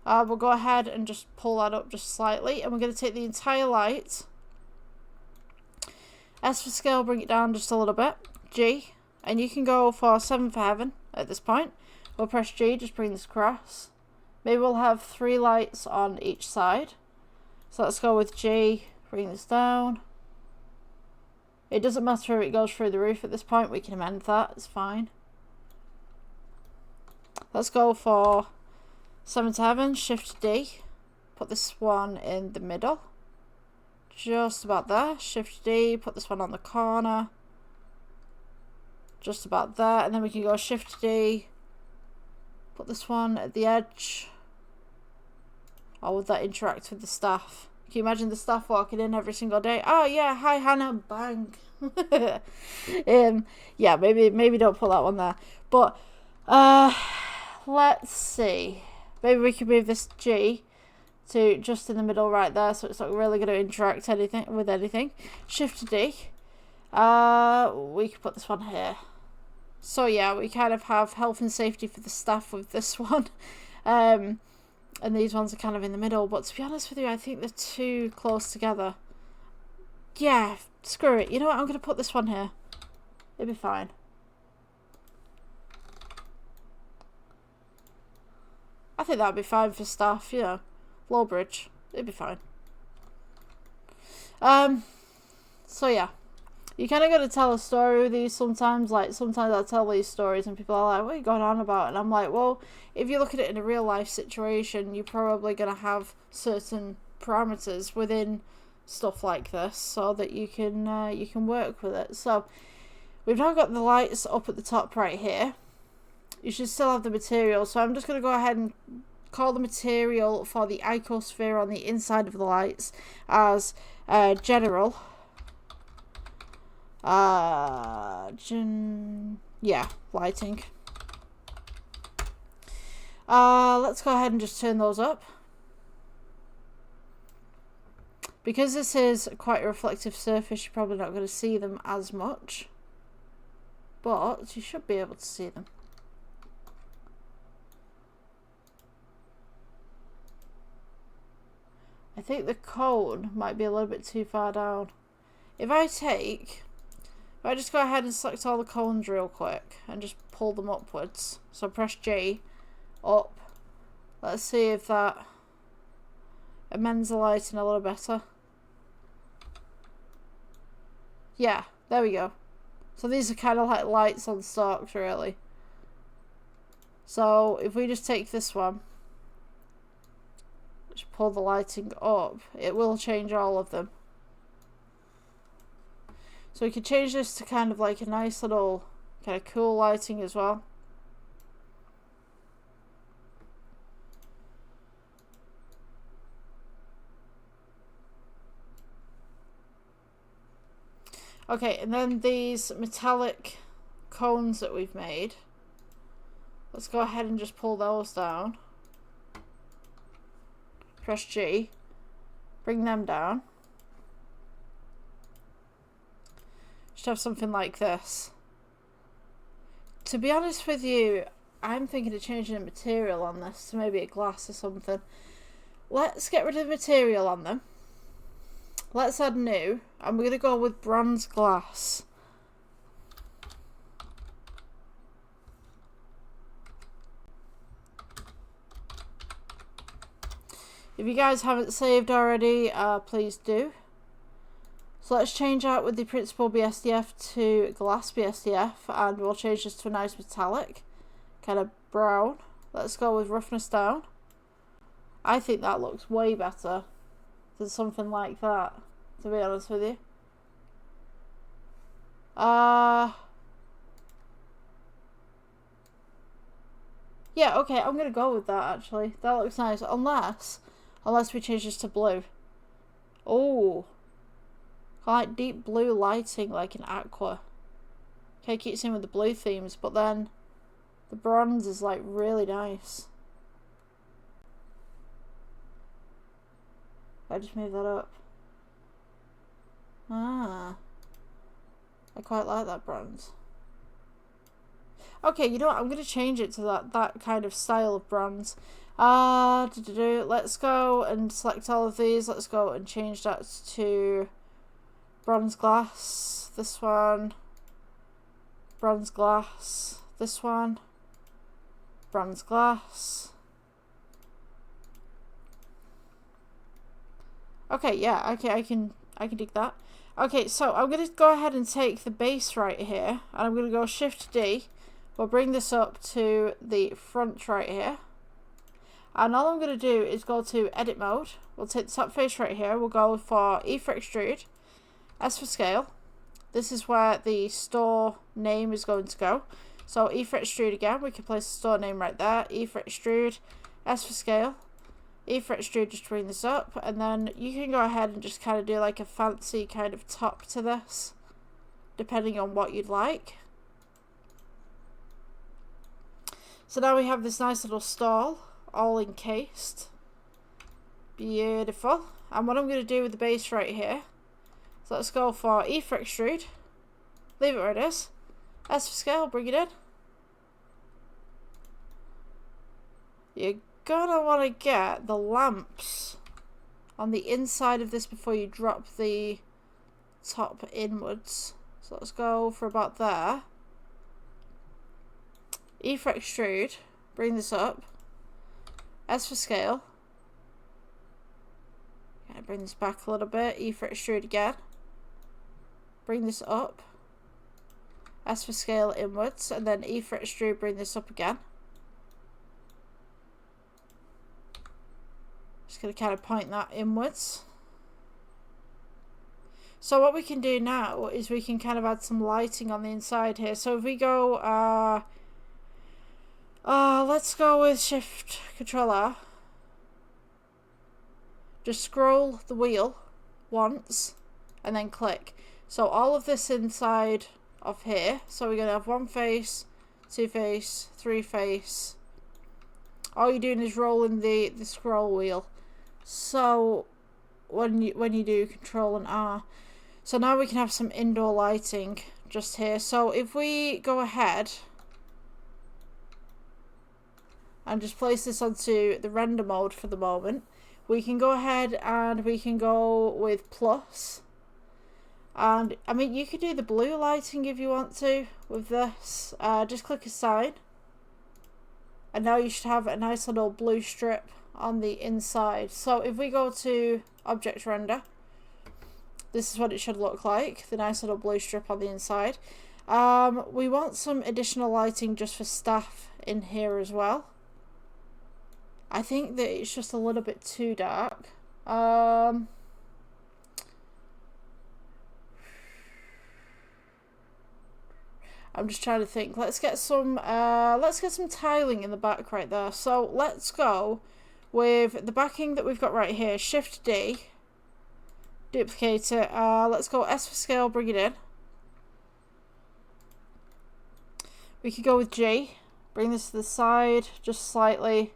We'll go ahead and just pull that up just slightly, and we're going to take the entire light. S for scale, bring it down just a little bit. G, and you can go for 7 for heaven at this point. We'll press G, just bring this across. Maybe we'll have 3 lights on each side. So let's go with G, bring this down. It doesn't matter if it goes through the roof at this point, we can amend that, it's fine. Let's go for 7 to heaven, shift D, put this one in the middle, just about there, shift D, put this one on the corner, just about there, and then we can go shift D, put this one at the edge. Or would that interact with the staff? Can you imagine the staff walking in every single day? Oh yeah, hi Hannah, bang. Yeah, maybe don't put that one there, but let's see. Maybe we can move this G to just in the middle right there, so it's not really going to interact with anything. Shift D. We can put this one here. So yeah, we kind of have health and safety for the staff with this one. And these ones are kind of in the middle, but to be honest with you, I think they're too close together. Yeah, screw it. You know what? I'm going to put this one here. It'll be fine. I think that'd be fine for staff, you know. Low bridge. It'd be fine. So yeah. You kind of got to tell a story with these sometimes. Like, sometimes I tell these stories and people are like, what are you going on about? And I'm like, well, if you look at it in a real life situation, you're probably going to have certain parameters within stuff like this so that you can work with it. So we've now got the lights up at the top right here. You should still have the material. So I'm just going to go ahead and call the material for the icosphere on the inside of the lights as general. Lighting. Let's go ahead and just turn those up. Because this is quite a reflective surface, you're probably not going to see them as much. But you should be able to see them. I think the cone might be a little bit too far down. If I just go ahead and select all the cones real quick and just pull them upwards. So press G, up. Let's see if that amends the lighting a little better. Yeah, there we go. So these are kind of like lights on stalks, really. So if we just take this one, just pull the lighting up, it will change all of them. So we could change this to kind of like a nice little kind of cool lighting as well. Okay, and then these metallic cones that we've made, let's go ahead and just pull those down. Press G, bring them down. Should have something like this. To be honest with you, I'm thinking of changing the material on this to maybe a glass or something. Let's get rid of the material on them. Let's add new, and we're going to go with bronze glass. If you guys haven't saved already, please do. So let's change out with the principal BSDF to glass BSDF, and we'll change this to a nice metallic, kind of brown. Let's go with roughness down. I think that looks way better than something like that, to be honest with you. Yeah, okay, I'm gonna go with that actually. That looks nice, unless we change this to blue. Oh, like deep blue lighting, like an aqua. Okay, keeps in with the blue themes, but then the bronze is like really nice. I just moved that up. I quite like that bronze. Okay, you know what? I'm going to change it to that kind of style of bronze. Let's go and select all of these. Let's go and change that to bronze glass. This one. Bronze glass. This one. Bronze glass. Okay, yeah, okay, I can dig that. Okay, so I'm going to go ahead and take the base right here, and I'm going to go Shift D. We'll bring this up to the front right here. And all I'm going to do is go to Edit Mode. We'll take the top face right here. We'll go for E for Extrude, S for Scale. This is where the store name is going to go. So E for Extrude again. We can place the store name right there. E for Extrude, S for Scale. E for Extrude, just bring this up, and then you can go ahead and just kind of do like a fancy kind of top to this, depending on what you'd like. So now we have this nice little stall, all encased. Beautiful. And what I'm going to do with the base right here, so let's go for E for Extrude, leave it where it is, S for Scale, bring it in. You're gonna want to get the lamps on the inside of this before you drop the top inwards. So let's go for about there. E for Extrude, bring this up. S for Scale. Bring this back a little bit. E for Extrude again. bring this up. S for scale inwards, and then E for extrude, bring this up again. Just going to kind of point that inwards. So what we can do now is we can kind of add some lighting on the inside here. So if we go, let's go with Shift Control R. Just scroll the wheel once and then click. So all of this inside of here. So we're going to have 1 face, 2 face, 3 face. All you're doing is rolling the scroll wheel. So when you do Control and R. So now we can have some indoor lighting just here. So if we go ahead and just place this onto the render mode for the moment, we can go ahead and we can go with plus. And I mean, you could do the blue lighting if you want to with this. Just click assign. And now you should have a nice little blue strip on the inside. So if we go to object render, this is what it should look like, the nice little blue strip on the inside. We want some additional lighting just for staff in here as well. I think that it's just a little bit too dark. I'm just trying to think. Let's get some tiling in the back right there. So let's go with the backing that we've got right here. Shift D. Duplicate it. Let's go S for scale, bring it in. We could go with G. Bring this to the side just slightly.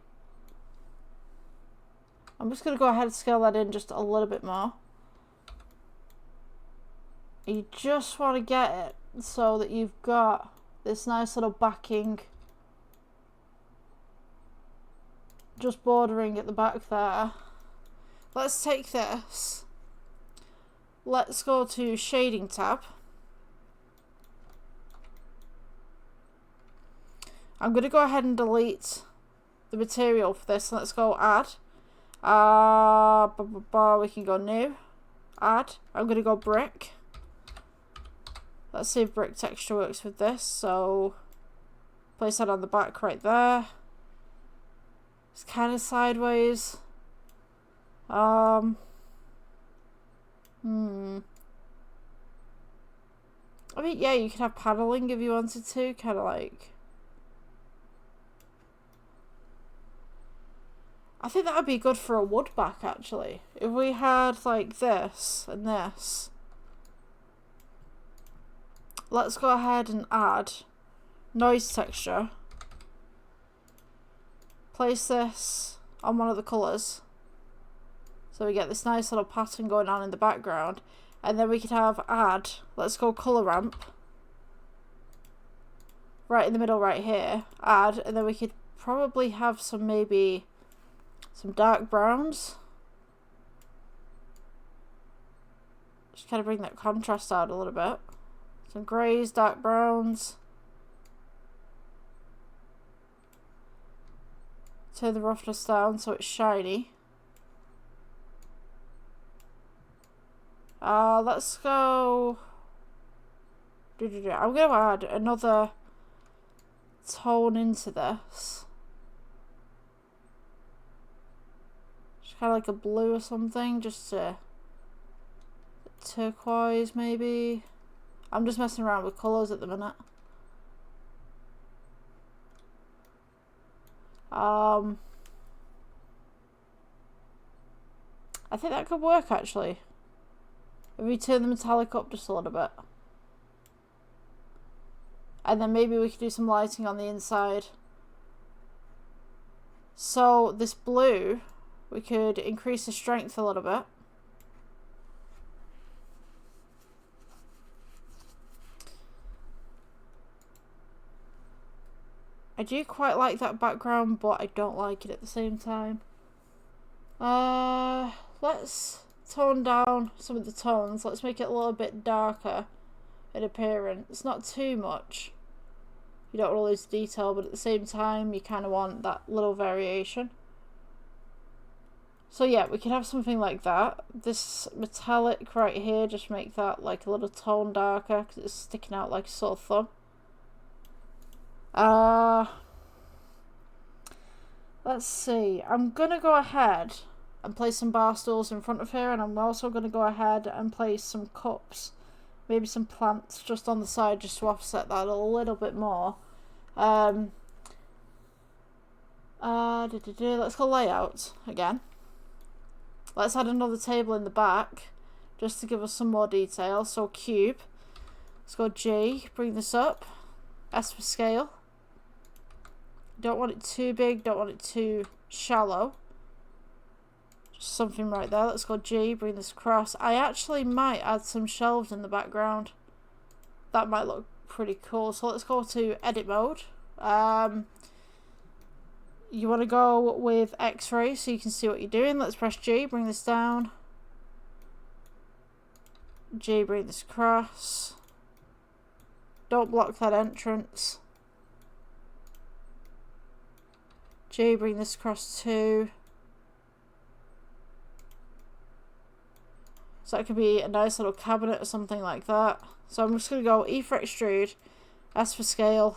I'm just going to go ahead and scale that in just a little bit more. You just want to get it so that you've got this nice little backing just bordering at the back there. Let's take this. Let's go to shading tab. I'm going to go ahead and delete the material for this. Let's go add. We can go new. Add. I'm going to go brick. Let's see if brick texture works with this. So place that on the back right there. It's kind of sideways. I mean, yeah, you could have paneling if you wanted to, kind of like. I think that would be good for a wood back, actually. If we had like this and this. Let's go ahead and add noise texture. Place this on one of the colours. So we get this nice little pattern going on in the background. And then we could have add, let's go colour ramp. Right in the middle right here. Add, and then we could probably have some maybe some dark browns. Just kind of bring that contrast out a little bit. Some greys, dark browns. Turn the roughness down so it's shiny. Let's go. I'm going to add another tone into this. Just kind of like a blue or something, just a turquoise maybe. I'm just messing around with colours at the minute. I think that could work actually. If we turn the metallic up just a little bit. And then maybe we could do some lighting on the inside. So this blue, we could increase the strength a little bit. I do quite like that background, but I don't like it at the same time. Let's tone down some of the tones. Let's make it a little bit darker in appearance. Not too much. You don't want to lose detail, but at the same time, you kind of want that little variation. So yeah, we can have something like that. This metallic right here, just make that like a little tone darker because it's sticking out like a sore thumb. Let's see. I'm gonna go ahead and place some bar stools in front of here, and I'm also gonna go ahead and place some cups, maybe some plants just on the side, just to offset that a little bit more. Let's go layout again. Let's add another table in the back just to give us some more detail. So cube. Let's go G, bring this up. S for scale. Don't want it too big, don't want it too shallow. Just something right there. Let's go G, bring this across. I actually might add some shelves in the background. That might look pretty cool. So let's go to edit mode. You want to go with X-ray so you can see what you're doing. Let's press G, bring this down. G, bring this across. Don't block that entrance. G, bring this across too. So that could be a nice little cabinet or something like that. So I'm just going to go E for extrude, S for scale,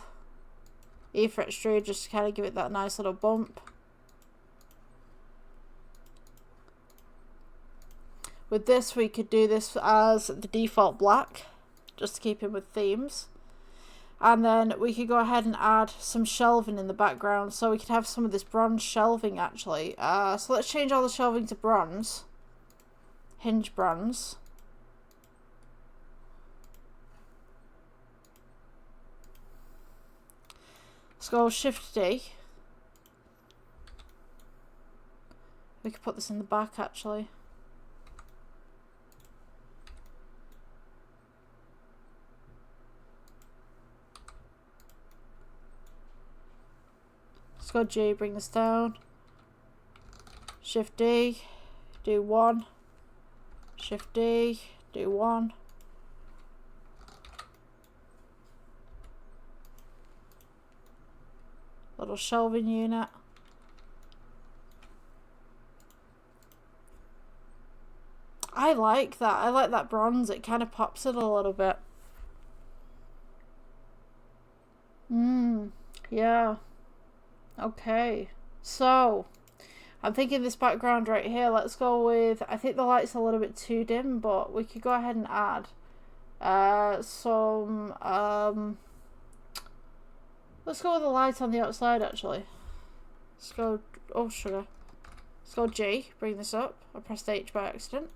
E for extrude, just to kind of give it that nice little bump. With this, we could do this as the default black, just to keep in with themes. And then we could go ahead and add some shelving in the background, so we could have some of this bronze shelving actually. So let's change all the shelving to bronze. Hinge bronze. Let's go Shift D. We could put this in the back actually. Let's go G, bring this down. Shift D, do 1. Shift D, do 1. Little shelving unit. I like that. I like that bronze. It kind of pops it a little bit. Yeah. Okay. So, I'm thinking this background right here, let's go with, I think the light's a little bit too dim, but we could go ahead and add some, let's go with the light on the outside actually. Let's go, oh sugar. Let's go G, bring this up. I pressed H by accident.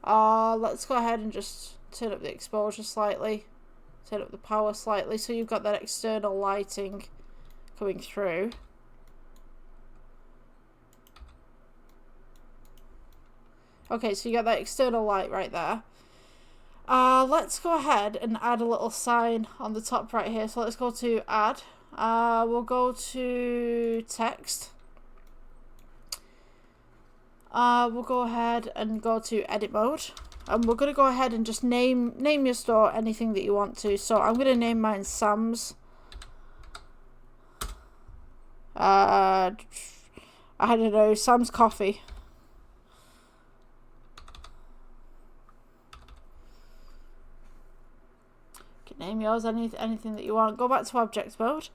Let's go ahead and just turn up the exposure slightly. Turn up the power slightly so you've got that external lighting coming through. Okay, so you got that external light right there. Let's go ahead and add a little sign on the top right here. So let's go to add. We'll go to text. We'll go ahead and go to edit mode. And we're going to go ahead and just name your store anything that you want to. So I'm going to name mine Sam's. I don't know, Sam's Coffee. Name yours anything that you want. Go back to object mode.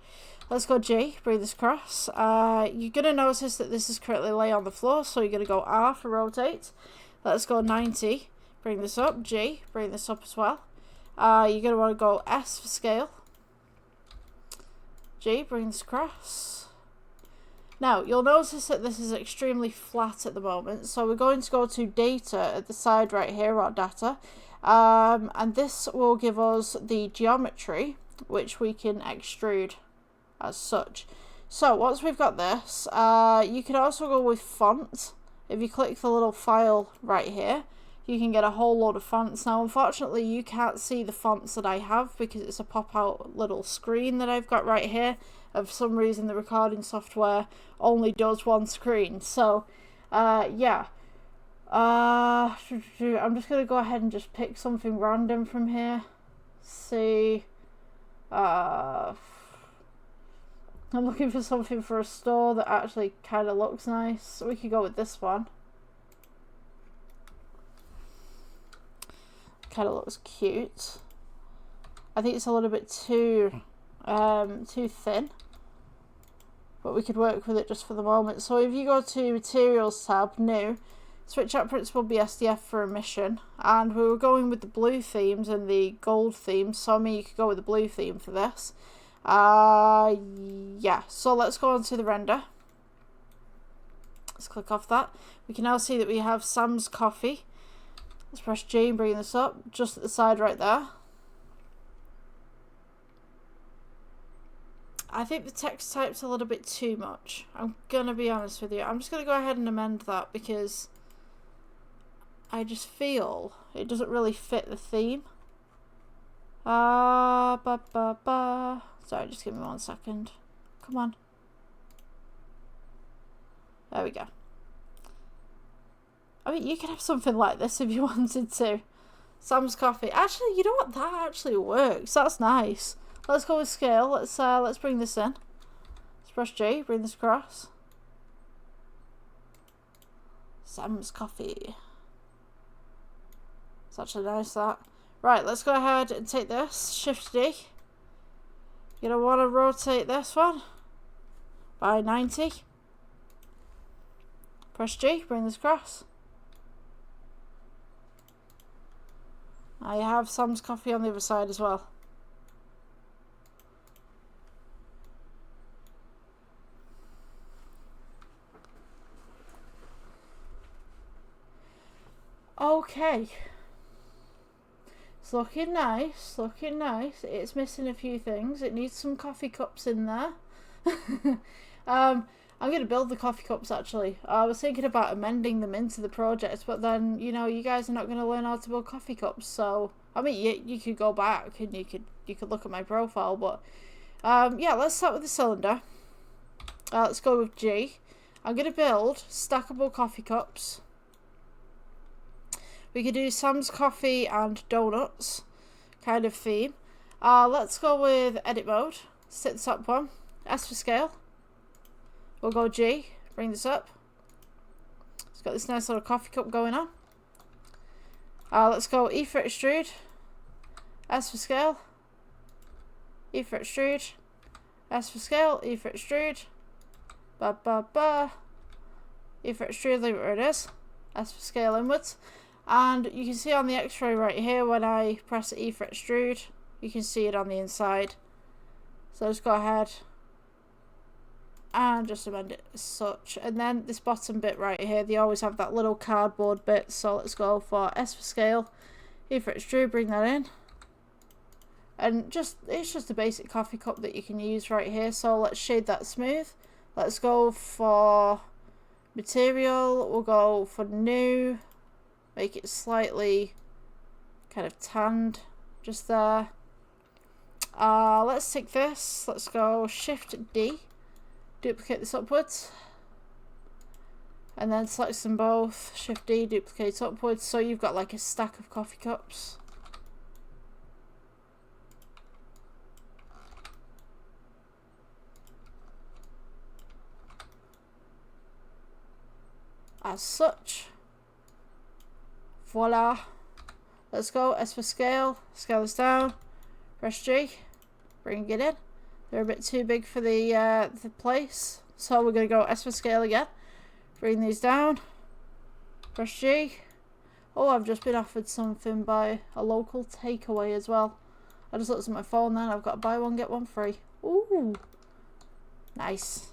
Let's go G, bring this across. You're going to notice that this is currently lay on the floor, so you're going to go R for rotate. Let's go 90, bring this up. G, bring this up as well. You're going to want to go S for scale. G, bring this across. Now, you'll notice that this is extremely flat at the moment, so we're going to go to data at the side right here, or data. And this will give us the geometry, which we can extrude as such. So once we've got this, you can also go with font. If you click the little file right here, you can get a whole load of fonts. Now unfortunately you can't see the fonts that I have because it's a pop out little screen that I've got right here. For some reason the recording software only does one screen, so yeah. I'm just going to go ahead and just pick something random from here. See. I'm looking for something for a store that actually kind of looks nice. So we could go with this one. kind of looks cute. I think it's a little bit too thin, but we could work with it just for the moment. So if you go to Materials tab, New, switch out Principal BSDF for emission, and we were going with the blue themes and the gold themes, so I mean you could go with the blue theme for this. Yeah, so let's go on to the render. Let's click off that. We can now see that we have Sam's Coffee. Let's press G and bring this up, just at the side right there. I think the text type's a little bit too much. I'm gonna be honest with you. I'm just gonna go ahead and amend that because I just feel it doesn't really fit the theme. Sorry, just give me 1 second. Come on. There we go. I mean, you could have something like this if you wanted to. Sam's Coffee. Actually, you know what? That actually works. That's nice. Let's go with scale. Let's bring this in. Let's press G. Bring this across. Sam's Coffee. It's actually nice, that. Right, let's go ahead and take this. Shift D. You're going to want to rotate this one by 90. Press G. Bring this across. Now you have Sam's Coffee on the other side as well. Okay. It's looking nice, looking nice. It's missing a few things. It needs some coffee cups in there. I'm going to build the coffee cups actually. I was thinking about amending them into the project, but then, you know, you guys are not going to learn how to build coffee cups. So, I mean, you could go back and you could look at my profile, but yeah, let's start with the cylinder. Let's go with G. I'm going to build stackable coffee cups. We could do Sam's Coffee and Donuts kind of theme. Let's go with edit mode. Set the top one. S for scale. We'll go G. Bring this up. It's got this nice little coffee cup going on. Let's go E for extrude. S for scale. E for extrude. S for scale. E for extrude. Ba ba ba. E for extrude. Leave it where it is. S for scale inwards. And you can see on the x-ray right here when I press E for extrude, you can see it on the inside. So let's go ahead and just amend it as such. And then this bottom bit right here, they always have that little cardboard bit. So let's go for S for scale, E for extrude, bring that in. And it's just a basic coffee cup that you can use right here. So let's shade that smooth. Let's go for material. We'll go for new. Make it slightly kind of tanned just there. Let's take this. Let's go Shift D. Duplicate this upwards. And then select them both. Shift D, duplicate upwards. So you've got like a stack of coffee cups. As such. Voila. Let's go. S for scale. Scale this down. Press G. Bring it in. They're a bit too big for the place. So we're going to go S for scale again. Bring these down. Press G. Oh, I've just been offered something by a local takeaway as well. I just looked at my phone then. I've got buy one, get one free. Ooh. Nice.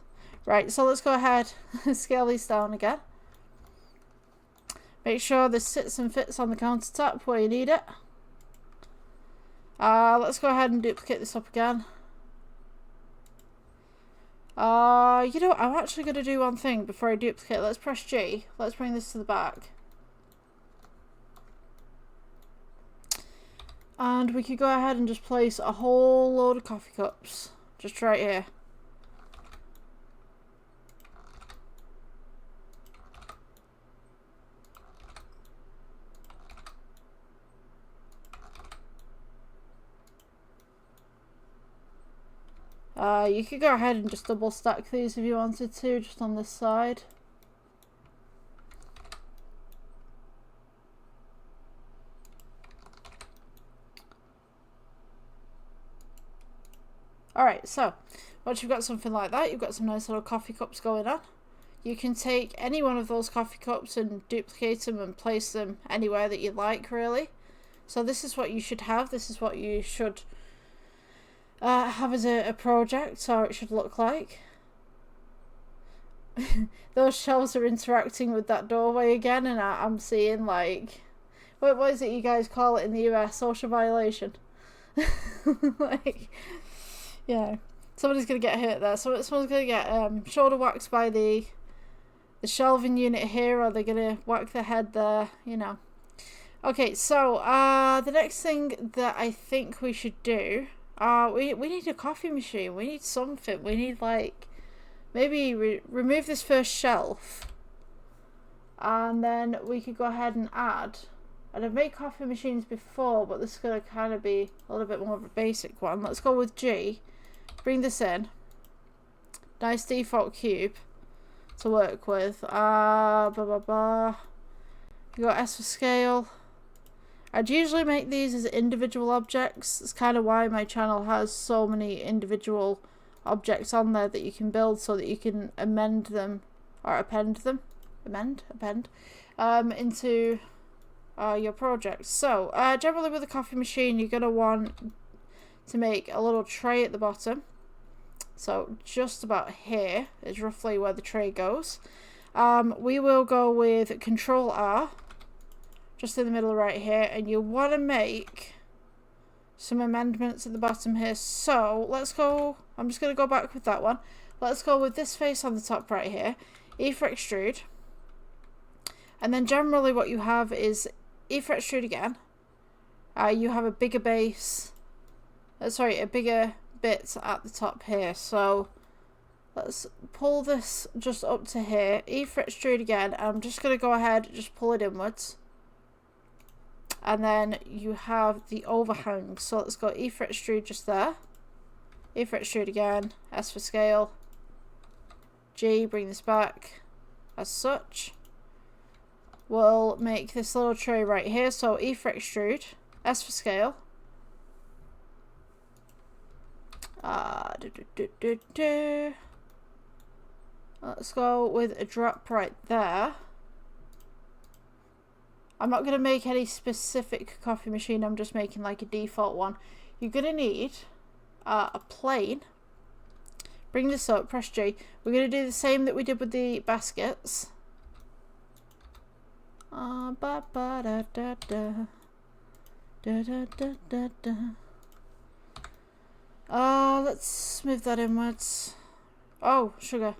Right, so let's go ahead and scale these down again. Make sure this sits and fits on the countertop where you need it. Let's go ahead and duplicate this up again. You know what? I'm actually going to do one thing before I duplicate. Let's press G. Let's bring this to the back. And we could go ahead and just place a whole load of coffee cups. Just right here. You could go ahead and just double stack these if you wanted to, just on this side. Alright, so once you've got something like that, you've got some nice little coffee cups going on. You can take any one of those coffee cups and duplicate them and place them anywhere that you like, really. So this is what you should have. This is what you should have as a project, or it should look like. Those shelves are interacting with that doorway again, and I'm seeing, like, what is it you guys call it in the US? Social violation. Like, yeah, somebody's gonna get hurt there. Someone's gonna get shoulder waxed by the shelving unit here, or they're gonna whack their head there, you know. Okay, so the next thing that I think we should do, we need a coffee machine. We need something. We need, like, maybe remove this first shelf, and then we could go ahead and add. And I've made coffee machines before, but this is going to kind of be a little bit more of a basic one. Let's go with G. Bring this in. Nice default cube to work with. You got S for scale. I'd usually make these as individual objects. That's kind of why my channel has so many individual objects on there that you can build, so that you can amend them or append them. Append into your project. So generally with a coffee machine, you're going to want to make a little tray at the bottom. So just about here is roughly where the tray goes. We will go with Control R, just in the middle right here, and you want to make some amendments at the bottom here. So let's go, I'm just going to go back with that one. Let's go with this face on the top right here, E for extrude, and then generally what you have is E for extrude again. You have a bigger base, a bigger bit at the top here. So let's pull this just up to here, E for extrude again. I'm just going to go ahead and just pull it inwards. And then you have the overhang. So let's go E for extrude just there. E for extrude again. S for scale. G, bring this back as such. We'll make this little tray right here. So E for extrude. S for scale. Let's go with a drop right there. I'm not going to make any specific coffee machine, I'm just making like a default one. You're going to need a plane. Bring this up, press G. We're going to do the same that we did with the baskets. Let's move that inwards. Oh, sugar.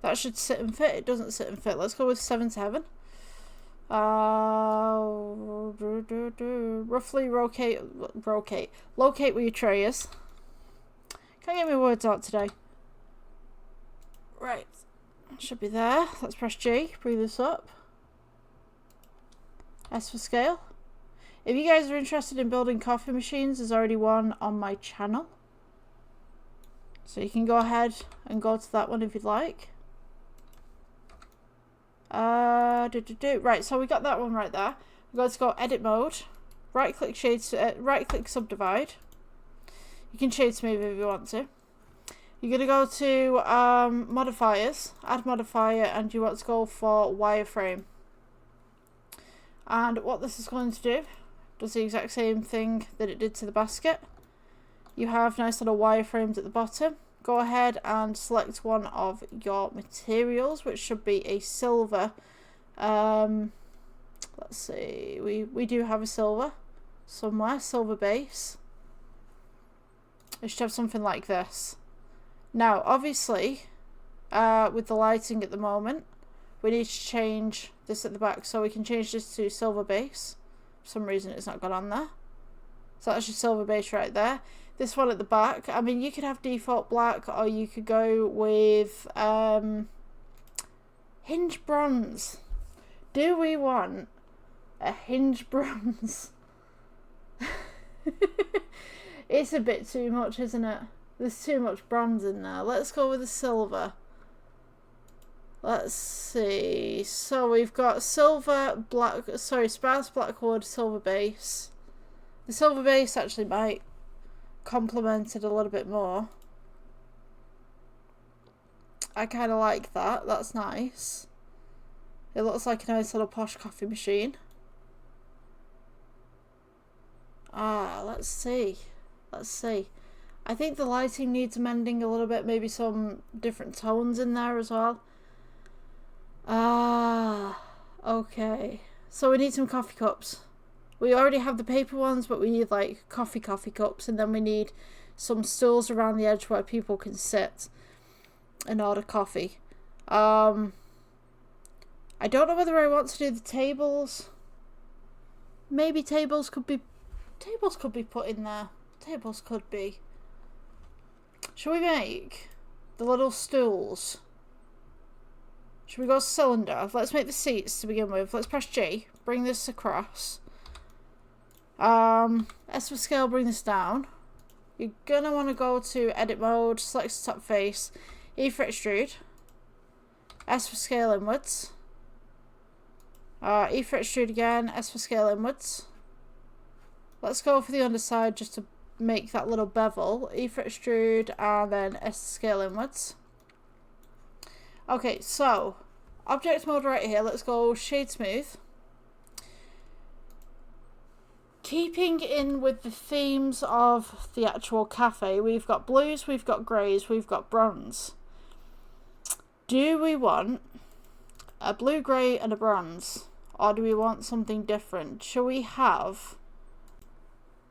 That should sit and fit. It doesn't sit and fit. Let's go with 7 to heaven. Roughly locate where your tray is. Can't get my words out today. Right, should be there. Let's press G, bring this up. S for scale. If you guys are interested in building coffee machines, there's already one on my channel, so you can go ahead and go to that one if you'd like. Right, so we got that one right there. We're going to go edit mode, right click subdivide. You can shade smooth if you want to. You're going to go to modifiers, add modifier, and you want to go for wireframe. And what this is going to do, does the exact same thing that it did to the basket. You have nice little wireframes at the bottom. Go ahead and select one of your materials, which should be a silver. Let's see, we do have a silver somewhere, silver base. It should have something like this. Now, obviously, with the lighting at the moment, we need to change this at the back, so we can change this to silver base. For some reason it's not got on there. So that's your silver base right there. This one at the back, I mean, you could have default black, or you could go with hinge bronze. Do we want a hinge bronze? It's a bit too much, isn't it? There's too much bronze in there. Let's go with a silver. Let's see. So we've got silver, sparse black wood, silver base. The silver base actually might complement it a little bit more. I kind of like that. That's nice. It looks like a nice little posh coffee machine. Let's see. Let's see. I think the lighting needs amending a little bit. Maybe some different tones in there as well. Okay. So we need some coffee cups. We already have the paper ones, but we need like coffee cups, and then we need some stools around the edge where people can sit and order coffee. I don't know whether I want to do the tables. Maybe tables could be put in there. Tables could be. Should we make the little stools? Should we go cylinder? Let's make the seats to begin with. Let's press G. Bring this across. S for scale, bring this down. You're gonna want to go to edit mode, select the top face, E for extrude, S for scale inwards, E for extrude again, S for scale inwards. Let's go for the underside just to make that little bevel. E for extrude and then S to scale inwards. Okay, so object mode right here. Let's go shade smooth. Keeping in with the themes of the actual cafe, we've got blues, we've got greys, we've got bronze. Do we want a blue, grey and a bronze? Or do we want something different? Shall we have...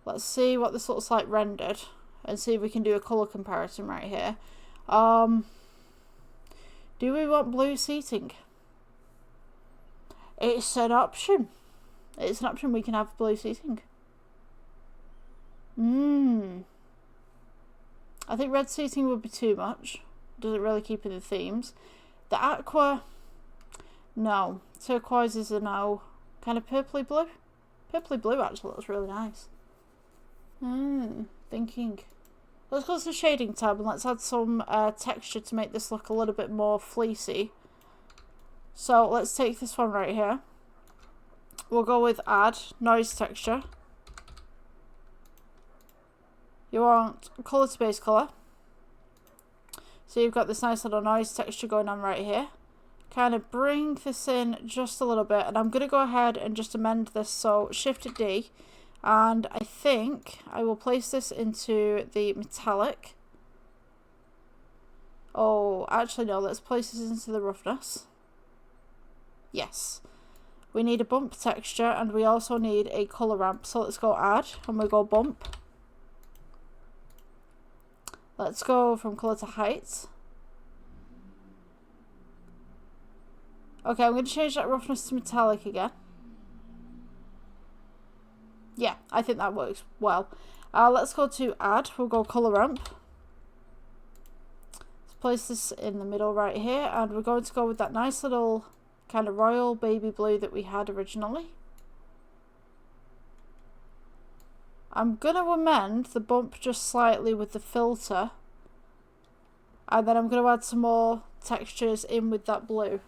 Let's see what this looks like rendered and see if we can do a colour comparison right here. Do we want blue seating? It's an option. It's an option. We can have blue seating. I think red seating would be too much. Doesn't really keep in the themes. The aqua, no. Turquoise is a no. Kind of purpley blue. Purpley blue actually looks really nice. Thinking. Let's go to the shading tab and let's add some texture to make this look a little bit more fleecy. So let's take this one right here. We'll go with add noise texture. You want colour to base colour. So you've got this nice little noise texture going on right here. Kind of bring this in just a little bit, and I'm going to go ahead and just amend this. So Shift D, and I think I will place this into the metallic. Oh, actually no, let's place this into the roughness. Yes. We need a bump texture and we also need a colour ramp. So let's go add and we'll go bump. Let's go from colour to height. Okay, I'm going to change that roughness to metallic again. Yeah, I think that works well. Let's go to add. We'll go colour ramp. Let's place this in the middle right here and we're going to go with that nice little kind of royal baby blue that we had originally. I'm going to amend the bump just slightly with the filter, and then I'm going to add some more textures in with that blue.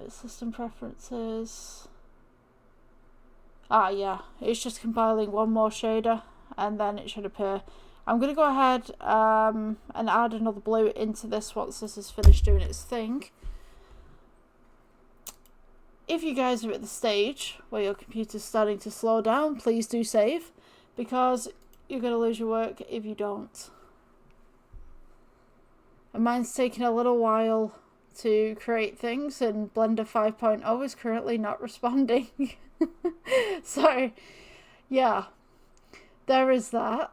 System preferences. Yeah, it's just compiling one more shader and then it should appear. I'm going to go ahead and add another blue into this once this is finished doing its thing. If you guys are at the stage where your computer's starting to slow down, please do save, because you're going to lose your work if you don't. And mine's taking a little while to create things, and Blender 5.0 is currently not responding. So, yeah, there is that.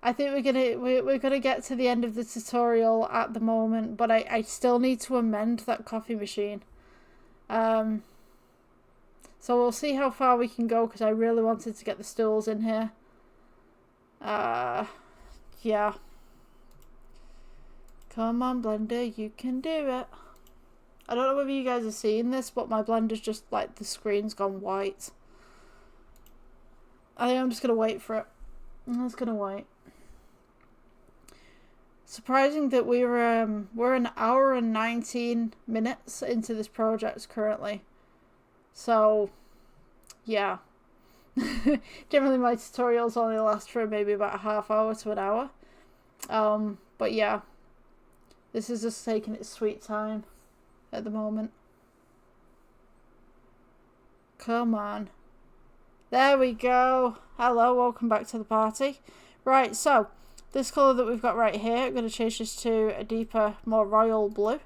I think we're gonna get to the end of the tutorial at the moment, but I still need to amend that coffee machine. So we'll see how far we can go, because I really wanted to get the stools in here. Yeah. Come on, Blender, you can do it. I don't know whether you guys are seeing this, but my Blender's just like the screen's gone white. I think I'm just gonna wait for it. I'm just gonna wait. Surprising that we're an hour and 19 minutes into this project currently. So, yeah. Generally my tutorials only last for maybe about a half hour to an hour. But yeah, this is just taking its sweet time at the moment. Come on. There we go. Hello, welcome back to the party. Right, so this colour that we've got right here, I'm going to change this to a deeper, more royal blue.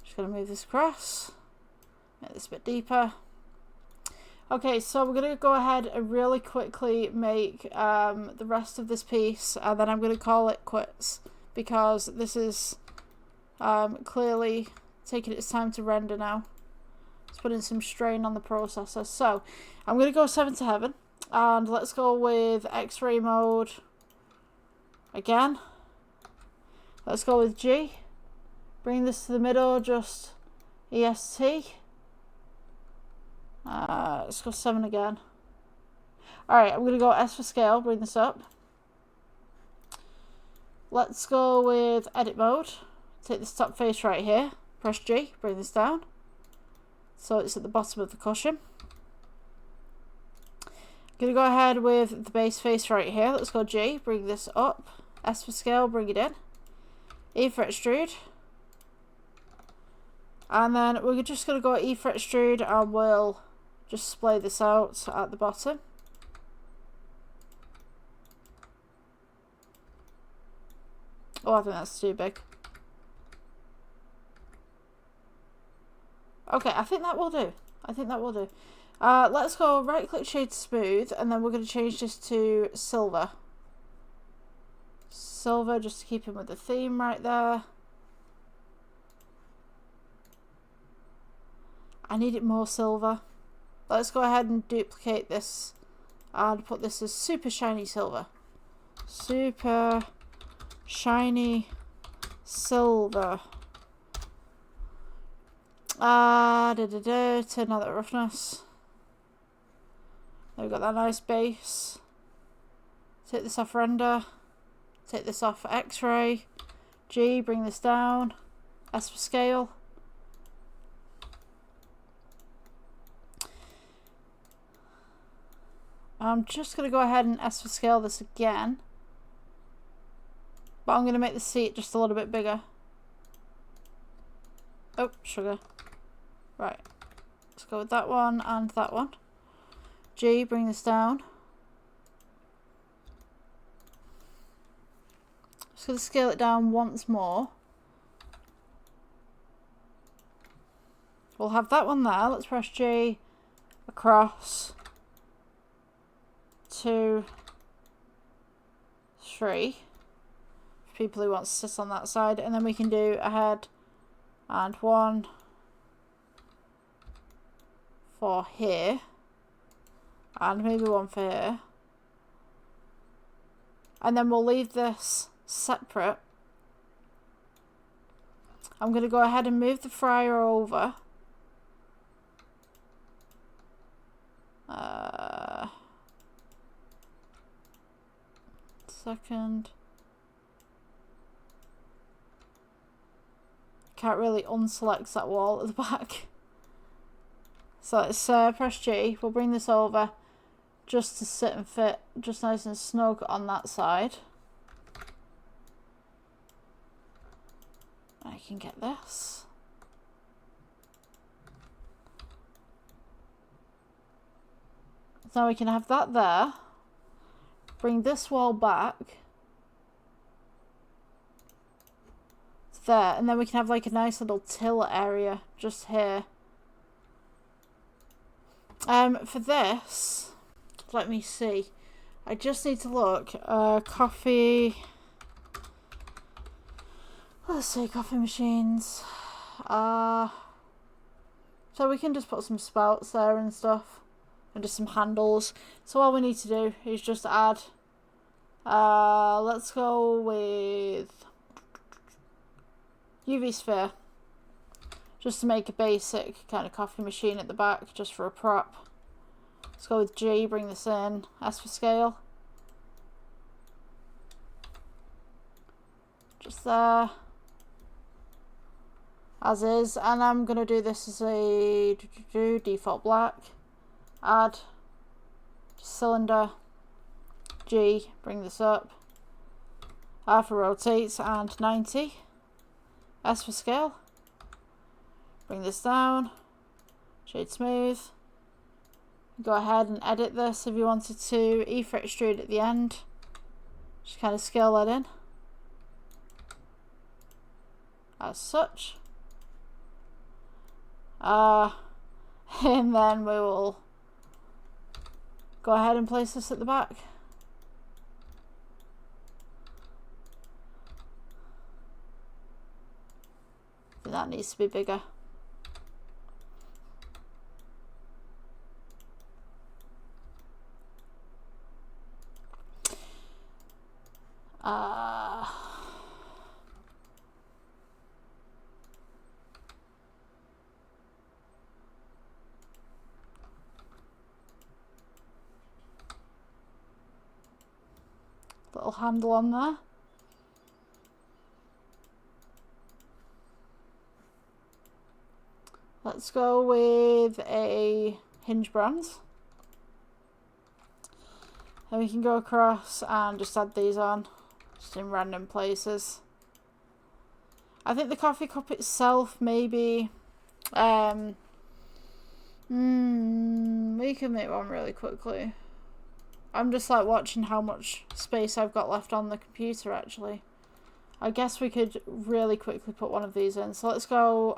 Just going to move this across. Make this a bit deeper. Okay, so we're going to go ahead and really quickly make the rest of this piece, and then I'm going to call it quits, because this is clearly taking its time to render now. It's putting some strain on the processor. So I'm going to go 7 to heaven, and let's go with X-ray mode again. Let's go with G. Bring this to the middle, just EST. Let's go 7 again. Alright, I'm going to go S for scale, bring this up. Let's go with edit mode. Take this top face right here, press G, bring this down. So it's at the bottom of the cushion. I'm going to go ahead with the base face right here. Let's go G, bring this up. S for scale, bring it in. E for extrude. And then we're just going to go E for extrude, and we'll just splay this out at the bottom. Oh, I think that's too big. Okay, I think that will do. I think that will do. Let's go right click shade to smooth, and then we're going to change this to silver. Silver, just to keep in with the theme right there. I need it more silver. Let's go ahead and duplicate this and put this as super shiny silver. Super shiny silver. Turn out that roughness. There we've got that nice base. Take this off render. Take this off X-ray. G, bring this down. S for scale. I'm just going to go ahead and S for scale this again. But I'm going to make the seat just a little bit bigger. Oh, sugar. Right. Let's go with that one and that one. G, bring this down. Just going to scale it down once more. We'll have that one there. Let's press G across. 2, 3 for people who want to sit on that side, and then we can do a head and 1 for here and maybe 1 for here, and then we'll leave this separate. I'm going to go ahead and move the fryer over. Second. Can't really unselect that wall at the back. So let's press G. We'll bring this over just to sit and fit just nice and snug on that side. I can get this. So now we can have that there. Bring this wall back to there, and then we can have like a nice little till area just here. For this, let me see. I just need to look. Coffee. Let's see, coffee machines. So we can just put some spouts there and stuff. And just some handles. So all we need to do is just add, let's go with UV sphere, just to make a basic kind of coffee machine at the back, just for a prop. Let's go with G, bring this in, S for scale, just there, as is, and I'm going to do this as a default black. Add, cylinder, G, bring this up, R for rotate and 90, S for scale, bring this down, shade smooth. Go ahead and edit this if you wanted to, E for extrude at the end, just kind of scale that in, as such. And then we will go ahead and place this at the back. I think that needs to be bigger. Little handle on there. Let's go with a hinge bronze. And we can go across and just add these on, just in random places. I think the coffee cup itself, maybe, we can make one really quickly. I'm just like watching how much space I've got left on the computer actually. I guess we could really quickly put one of these in. So let's go,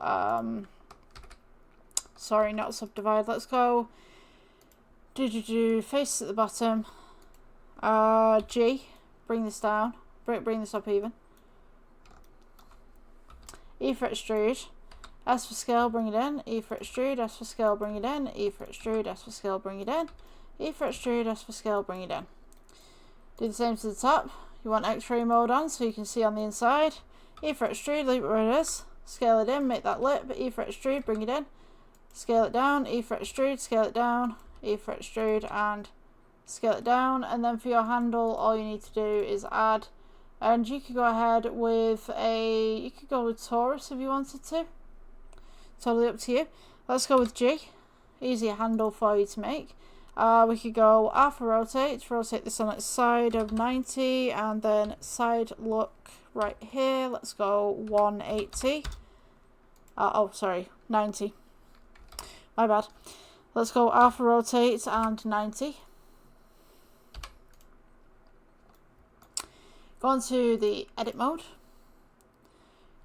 sorry, not subdivide. Let's go face at the bottom. G, bring this down. Bring this up even. E for extrude. S for scale, bring it in. E for extrude, S for scale, bring it in. E for extrude, S for scale, bring it in. E for extrude, S for scale, bring it in. Do the same to the top. You want X-ray mode on so you can see on the inside. E for extrude, leave it where it is. Scale it in, make that lip. E for extrude, bring it in. Scale it down. E for extrude, scale it down. E for extrude and scale it down. And then for your handle, all you need to do is add. And you could go ahead with you could go with Taurus if you wanted to. Totally up to you. Let's go with G. Easier handle for you to make. We could go R for rotate this on its side of 90, and then side look right here. Let's go 180. Oh, sorry, 90. My bad. Let's go R for rotate and 90. Go on to the edit mode.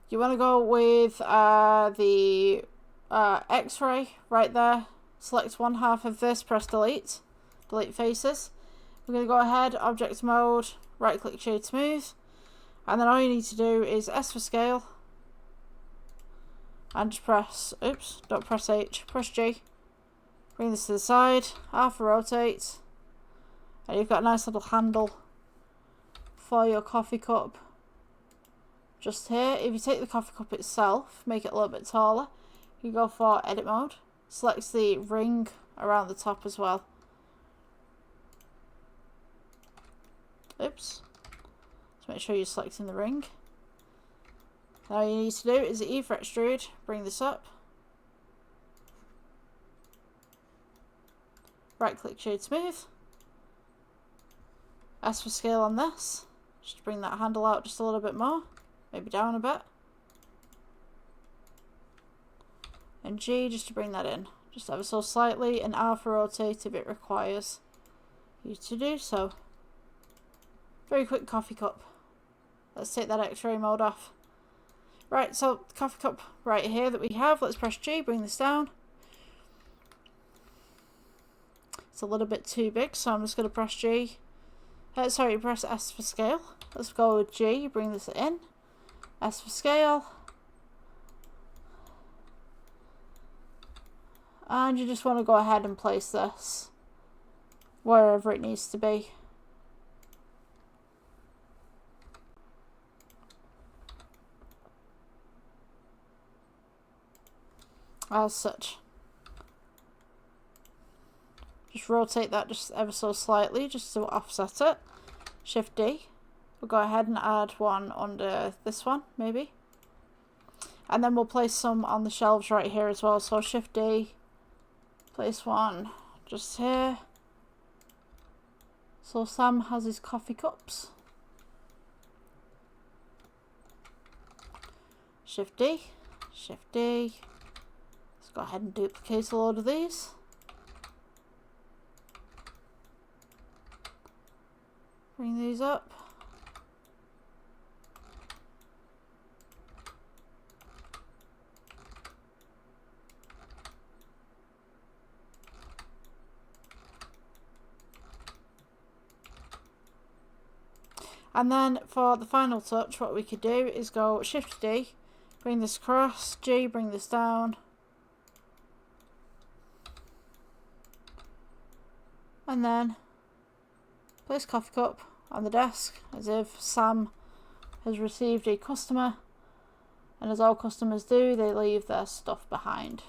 You want to go with the X-ray right there. Select one half of this, press delete. Delete faces. We're going to go ahead, object mode, right click shade smooth. And then all you need to do is S for scale. And just press, oops, don't press H, press G. Bring this to the side, R for rotate. And you've got a nice little handle for your coffee cup. Just here, if you take the coffee cup itself, make it a little bit taller, you go for edit mode. Select the ring around the top as well. Oops. Just make sure you're selecting the ring. All you need to do is E for extrude, bring this up. Right click shade smooth. S for scale on this. Just bring that handle out just a little bit more. Maybe down a bit. And G just to bring that in. Just ever so slightly. And R for rotate if it requires you to do so. Very quick coffee cup. Let's take that X-ray mode off. Right, so the coffee cup right here that we have. Let's press G, bring this down. It's a little bit too big, so I'm just going to press G. Press S for scale. Let's go with G, bring this in. S for scale. And you just want to go ahead and place this wherever it needs to be. As such. Just rotate that just ever so slightly just to offset it. Shift D. We'll go ahead and add one under this one, maybe. And then we'll place some on the shelves right here as well. So Shift D. Place one just here. So Sam has his coffee cups. Shift D, Shift D. Let's go ahead and duplicate a load of these. Bring these up. And then for the final touch, what we could do is go Shift D, bring this across, G, bring this down. And then place coffee cup on the desk as if Sam has received a customer, and as all customers do, they leave their stuff behind.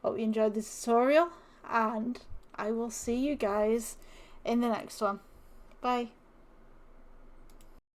Hope you enjoyed this tutorial, and I will see you guys in the next one. Bye.